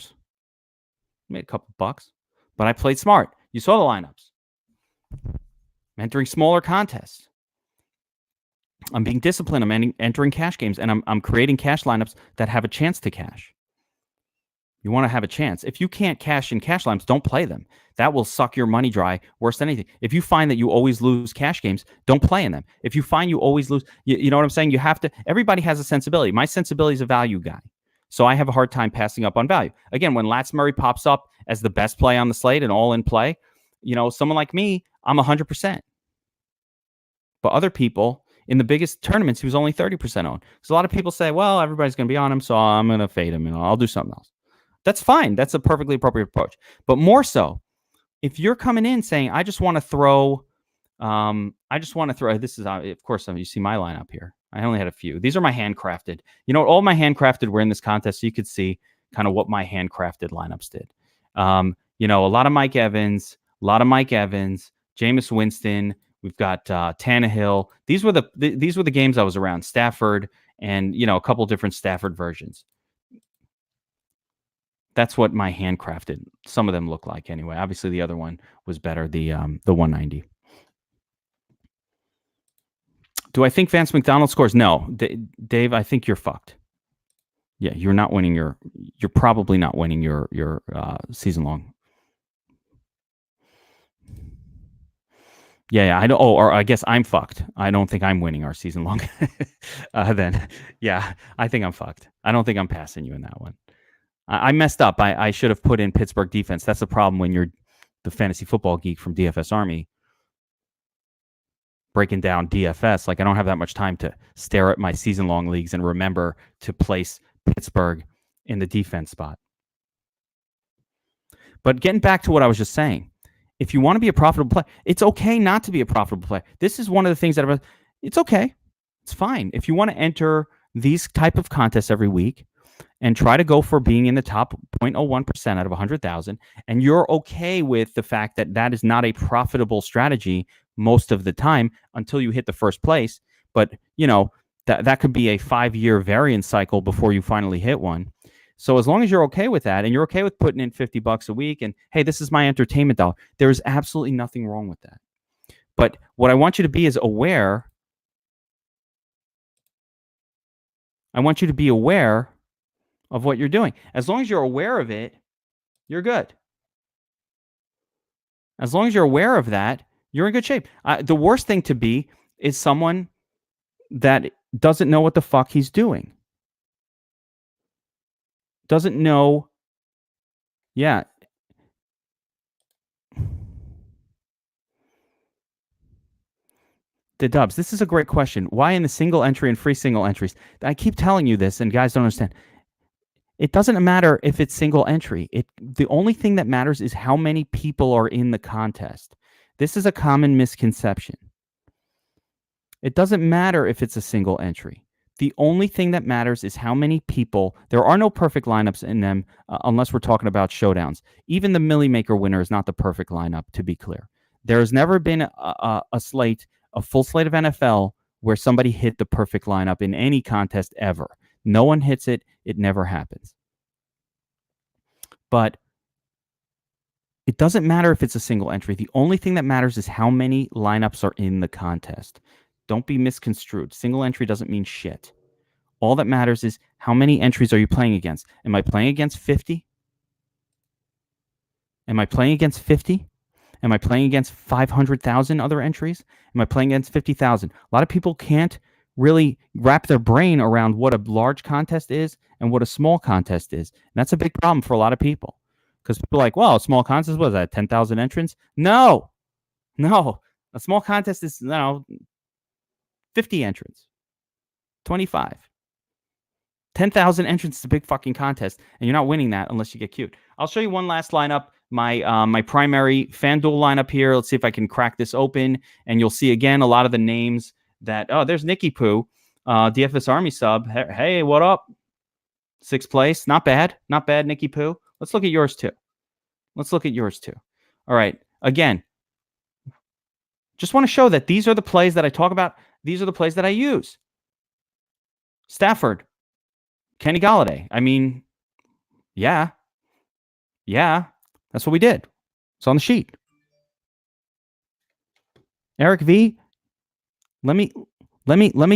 Made a couple bucks, but I played smart. You saw the lineups. I'm entering smaller contests. I'm being disciplined. I'm entering cash games, and I'm creating cash lineups that have a chance to cash. You want to have a chance. If you can't cash in cash lineups, don't play them. That will suck your money dry worse than anything. If you find that you always lose cash games, don't play in them. If you find you always lose, you know what I'm saying? You have to, everybody has a sensibility. My sensibility is a value guy. So I have a hard time passing up on value. Again, when Lats Murray pops up as the best play on the slate and all in play, someone like me, I'm 100%. But other people, in the biggest tournaments, he was only 30% owned. So a lot of people say, well, everybody's going to be on him, so I'm going to fade him and I'll do something else. That's fine. That's a perfectly appropriate approach. But more so, if you're coming in saying, I just want to throw, this is, of course, you see my lineup here. I only had a few. These are my handcrafted. All my handcrafted were in this contest, so you could see kind of what my handcrafted lineups did. A lot of Mike Evans, Jameis Winston. We've got Tannehill. These were the games I was around. Stafford and a couple different Stafford versions. That's what my handcrafted, some of them look like anyway. Obviously, the other one was better, the 190. Do I think Vance McDonald scores? No. Dave, I think you're fucked. Yeah, you're probably not winning your season long. Yeah, I don't. Oh, or I guess I'm fucked. I don't think I'm winning our season long. Then, yeah, I think I'm fucked. I don't think I'm passing you in that one. I messed up. I should have put in Pittsburgh defense. That's the problem when you're the fantasy football geek from DFS Army breaking down DFS. Like, I don't have that much time to stare at my season-long leagues and remember to place Pittsburgh in the defense spot. But getting back to what I was just saying, if you want to be a profitable player, it's okay not to be a profitable player. This is one of the things that it's okay. It's fine. If you want to enter these type of contests every week, and try to go for being in the top 0.01% out of 100,000, and you're okay with the fact that that is not a profitable strategy most of the time until you hit the first place. But, that could be a 5-year variance cycle before you finally hit one. So as long as you're okay with that, and you're okay with putting in $50 a week, and hey, this is my entertainment dollar, there is absolutely nothing wrong with that. But what I want you to be is aware. I want you to be aware of what you're doing. As long as you're aware of it, you're good. As long as you're aware of that, you're in good shape. The worst thing to be is someone that doesn't know what the fuck he's doing. Doesn't know. Yeah. The Dubs, this is a great question. Why in the single entry and free single entries? I keep telling you this, and guys don't understand. It doesn't matter if it's single entry. The only thing that matters is how many people are in the contest. This is a common misconception. It doesn't matter if it's a single entry. The only thing that matters is how many people. There are no perfect lineups in them unless we're talking about showdowns. Even the Millie Maker winner is not the perfect lineup, to be clear. There has never been a full slate of NFL where somebody hit the perfect lineup in any contest ever. No one hits it. It never happens. But it doesn't matter if it's a single entry. The only thing that matters is how many lineups are in the contest. Don't be misconstrued. Single entry doesn't mean shit. All that matters is how many entries are you playing against? Am I playing against 50? Am I playing against 50? Am I playing against 500,000 other entries? Am I playing against 50,000? A lot of people can't really wrap their brain around what a large contest is and what a small contest is. And that's a big problem for a lot of people. Because people are like, well, a small contest, what is that, 10,000 entrants? No. A small contest is 50 entrants, 25. 10,000 entrants is a big fucking contest, and you're not winning that unless you get cute. I'll show you one last lineup, my primary FanDuel lineup here. Let's see if I can crack this open, and you'll see again a lot of the names that. Oh, there's Nicky Poo, DFS Army sub. Hey, what up? 6th place, not bad, Nicky Poo. Let's look at yours too. All right, again, just want to show that these are the plays that I talk about. These are the plays that I use. Stafford. Kenny Golladay. I mean, yeah, that's what we did. It's on the sheet. Eric V. Let me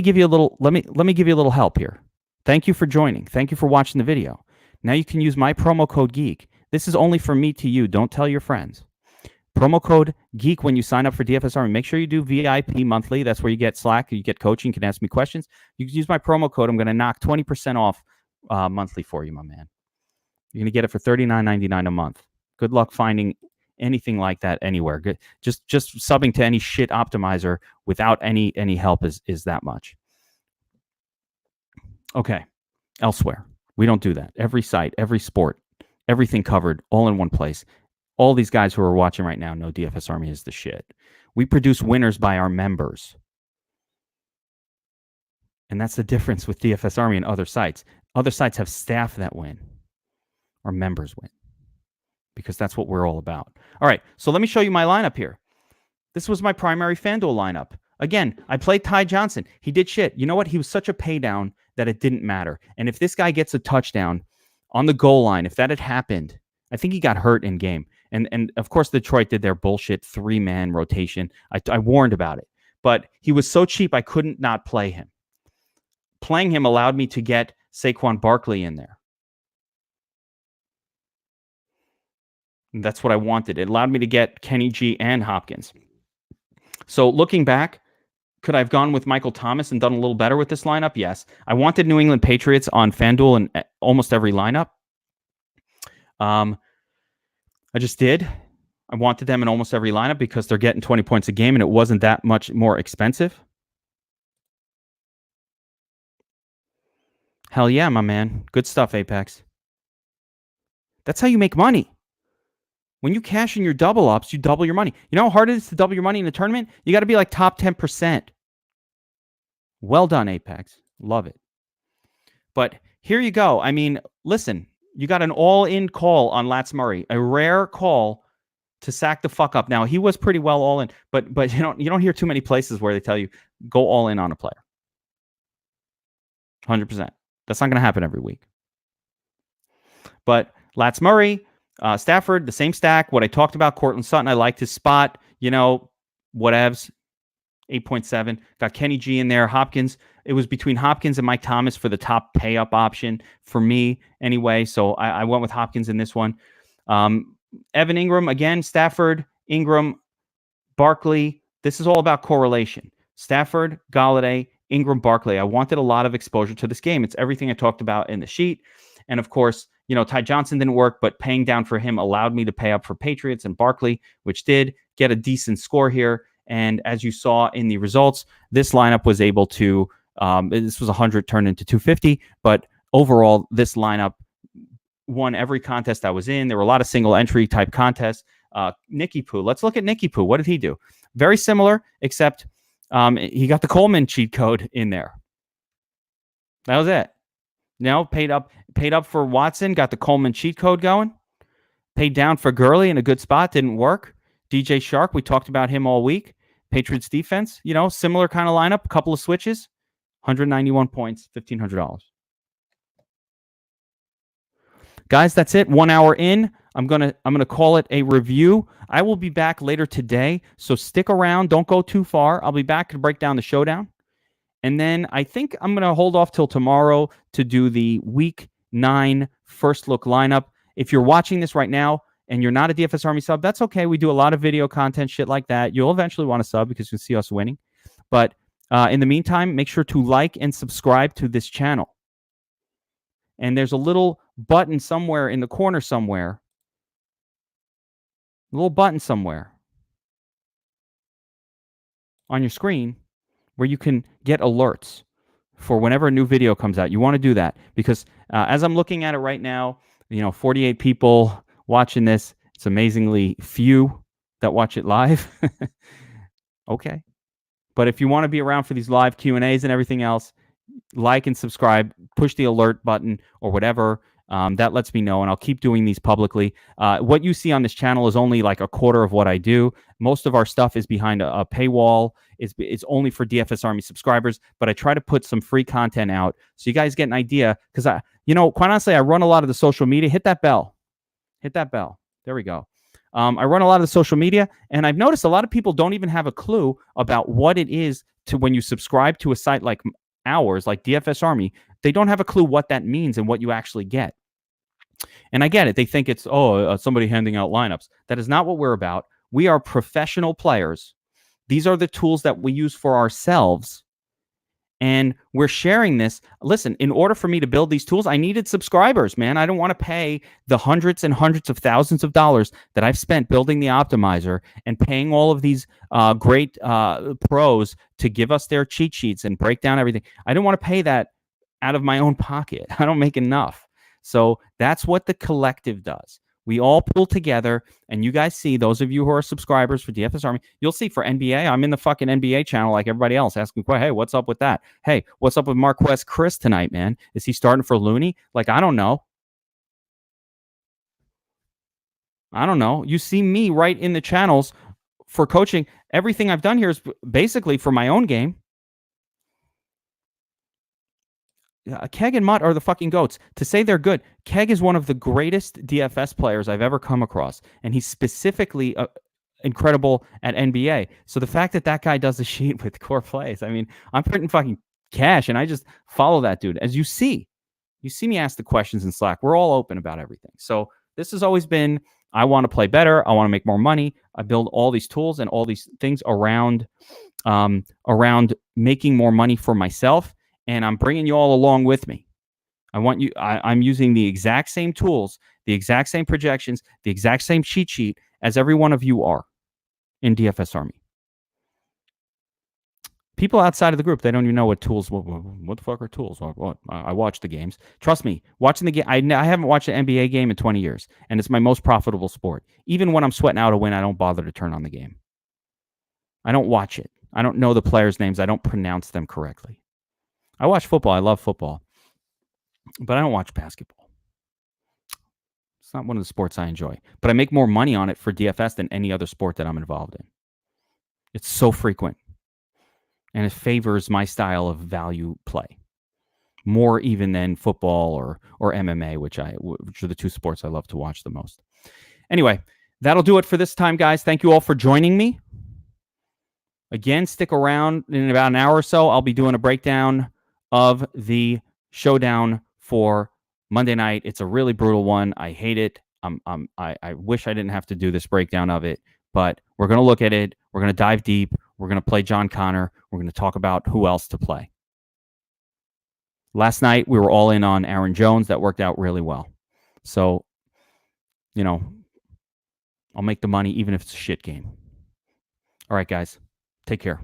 give you a little. Let me give you a little help here. Thank you for joining. Thank you for watching the video. Now you can use my promo code Geek. This is only from me to you. Don't tell your friends. Promo code Geek when you sign up for DFS Army. Make sure you do VIP monthly. That's where you get Slack. You get coaching. You can ask me questions. You can use my promo code. I'm going to knock 20% off monthly for you, my man. You're going to get it for $39.99 a month. Good luck finding anything like that anywhere. Good. Just subbing to any shit optimizer without any help is that much. Okay. Elsewhere. We don't do that. Every site, every sport, everything covered all in one place. All these guys who are watching right now know DFS Army is the shit. We produce winners by our members. And that's the difference with DFS Army and other sites. Other sites have staff that win. Our members win. Because that's what we're all about. All right, so let me show you my lineup here. This was my primary FanDuel lineup. Again, I played Ty Johnson. He did shit. You know what? He was such a pay down that it didn't matter. And if this guy gets a touchdown on the goal line, if that had happened, I think he got hurt in game. And of course, Detroit did their bullshit 3-man rotation. I warned about it. But he was so cheap, I couldn't not play him. Playing him allowed me to get Saquon Barkley in there. And that's what I wanted. It allowed me to get Kenny G and Hopkins. So looking back, could I have gone with Michael Thomas and done a little better with this lineup? Yes. I wanted New England Patriots on FanDuel in almost every lineup. I just did. I wanted them in almost every lineup because they're getting 20 points a game and it wasn't that much more expensive. Hell yeah, my man. Good stuff, Apex. That's how you make money. When you cash in your double ups, you double your money. You know how hard it is to double your money in a tournament? You got to be like top 10%. Well done, Apex. Love it. But here you go. I mean, listen, you got an all-in call on Lats Murray, a rare call to sack the fuck up. Now, he was pretty well all in, but you don't hear too many places where they tell you go all in on a player. 100%. That's not going to happen every week. But Lats Murray, Stafford, the same stack. What I talked about, Cortland Sutton, I liked his spot. Whatevs, 8.7. Got Kenny G in there. Hopkins. It was between Hopkins and Mike Thomas for the top pay up option for me anyway. So I went with Hopkins in this one. Evan Ingram, again, Stafford, Ingram, Barkley. This is all about correlation. Stafford, Golladay, Ingram, Barkley. I wanted a lot of exposure to this game. It's everything I talked about in the sheet. And of course, Ty Johnson didn't work, but paying down for him allowed me to pay up for Patriots and Barkley, which did get a decent score here. And as you saw in the results, this lineup was able to, this was 100 turned into 250, but overall, this lineup won every contest I was in. There were a lot of single entry type contests. Nicky Poo, let's look at Nicky Poo. What did he do? Very similar, except he got the Coleman cheat code in there. That was it. Paid up for Watson, got the Coleman cheat code going. Paid down for Gurley in a good spot, didn't work. DJ Shark, we talked about him all week. Patriots defense, similar kind of lineup, a couple of switches, 191 points, $1,500. Guys, that's it. 1 hour in. I'm gonna call it a review. I will be back later today, so stick around. Don't go too far. I'll be back to break down the showdown. And then I think I'm going to hold off till tomorrow to do the Week 9 first look lineup. If you're watching this right now and you're not a DFS Army sub, that's okay. We do a lot of video content, shit like that. You'll eventually want to sub because you'll see us winning. But in the meantime, make sure to like and subscribe to this channel. And there's a little button somewhere in the corner somewhere. A little button somewhere on your screen where you can get alerts for whenever a new video comes out. You want to do that because as I'm looking at it right now, 48 people watching this. It's amazingly few that watch it live. Okay. But if you want to be around for these live Q&As and everything else, like and subscribe, push the alert button or whatever. That lets me know, and I'll keep doing these publicly. What you see on this channel is only like a quarter of what I do. Most of our stuff is behind a paywall. It's only for DFS Army subscribers, but I try to put some free content out so you guys get an idea. Because quite honestly, I run a lot of the social media. Hit that bell. Hit that bell. There we go. I run a lot of the social media, and I've noticed a lot of people don't even have a clue about what it is to when you subscribe to a site like ours, like DFS Army. They don't have a clue what that means and what you actually get. And I get it. They think it's, somebody handing out lineups. That is not what we're about. We are professional players. These are the tools that we use for ourselves. And we're sharing this. Listen, in order for me to build these tools, I needed subscribers, man. I don't want to pay the hundreds and hundreds of thousands of dollars that I've spent building the optimizer and paying all of these great pros to give us their cheat sheets and break down everything. I didn't want to pay that out of my own pocket. I don't make enough. So that's what the collective does. We all pull together, and you guys see, those of you who are subscribers for DFS Army, you'll see for NBA, I'm in the fucking NBA channel like everybody else, asking, hey, what's up with that? Hey, what's up with Marquez Chris tonight, man? Is he starting for Looney? Like, I don't know. You see me right in the channels for coaching. Everything I've done here is basically for my own game. Keg and Mutt are the fucking goats. To say they're good, Keg is one of the greatest DFS players I've ever come across, and he's specifically incredible at NBA. So the fact that that guy does the sheet with core plays, I mean, I'm printing fucking cash, and I just follow that dude. As you see me ask the questions in Slack. We're all open about everything. So this has always been, I want to play better. I want to make more money. I build all these tools and all these things around making more money for myself. And I'm bringing you all along with me. I'm using the exact same tools, the exact same projections, the exact same cheat sheet as every one of you are in DFS Army. People outside of the group, they don't even know what tools, what the fuck are tools? What? I watch the games. Trust me, watching the game, I haven't watched an NBA game in 20 years, and it's my most profitable sport. Even when I'm sweating out a win, I don't bother to turn on the game. I don't watch it. I don't know the players' names. I don't pronounce them correctly. I watch football. I love football. But I don't watch basketball. It's not one of the sports I enjoy. But I make more money on it for DFS than any other sport that I'm involved in. It's so frequent. And it favors my style of value play. More even than football or MMA, which are the two sports I love to watch the most. Anyway, that'll do it for this time, guys. Thank you all for joining me. Again, stick around. In about an hour or so, I'll be doing a breakdown of the showdown for Monday night. It's a really brutal one. I hate it. I wish I didn't have to do this breakdown of it, but we're going to look at it. We're going to dive deep. We're going to play John Connor. We're going to talk about who else to play. Last night, we were all in on Aaron Jones. That worked out really well. So, I'll make the money even if it's a shit game. All right, guys. Take care.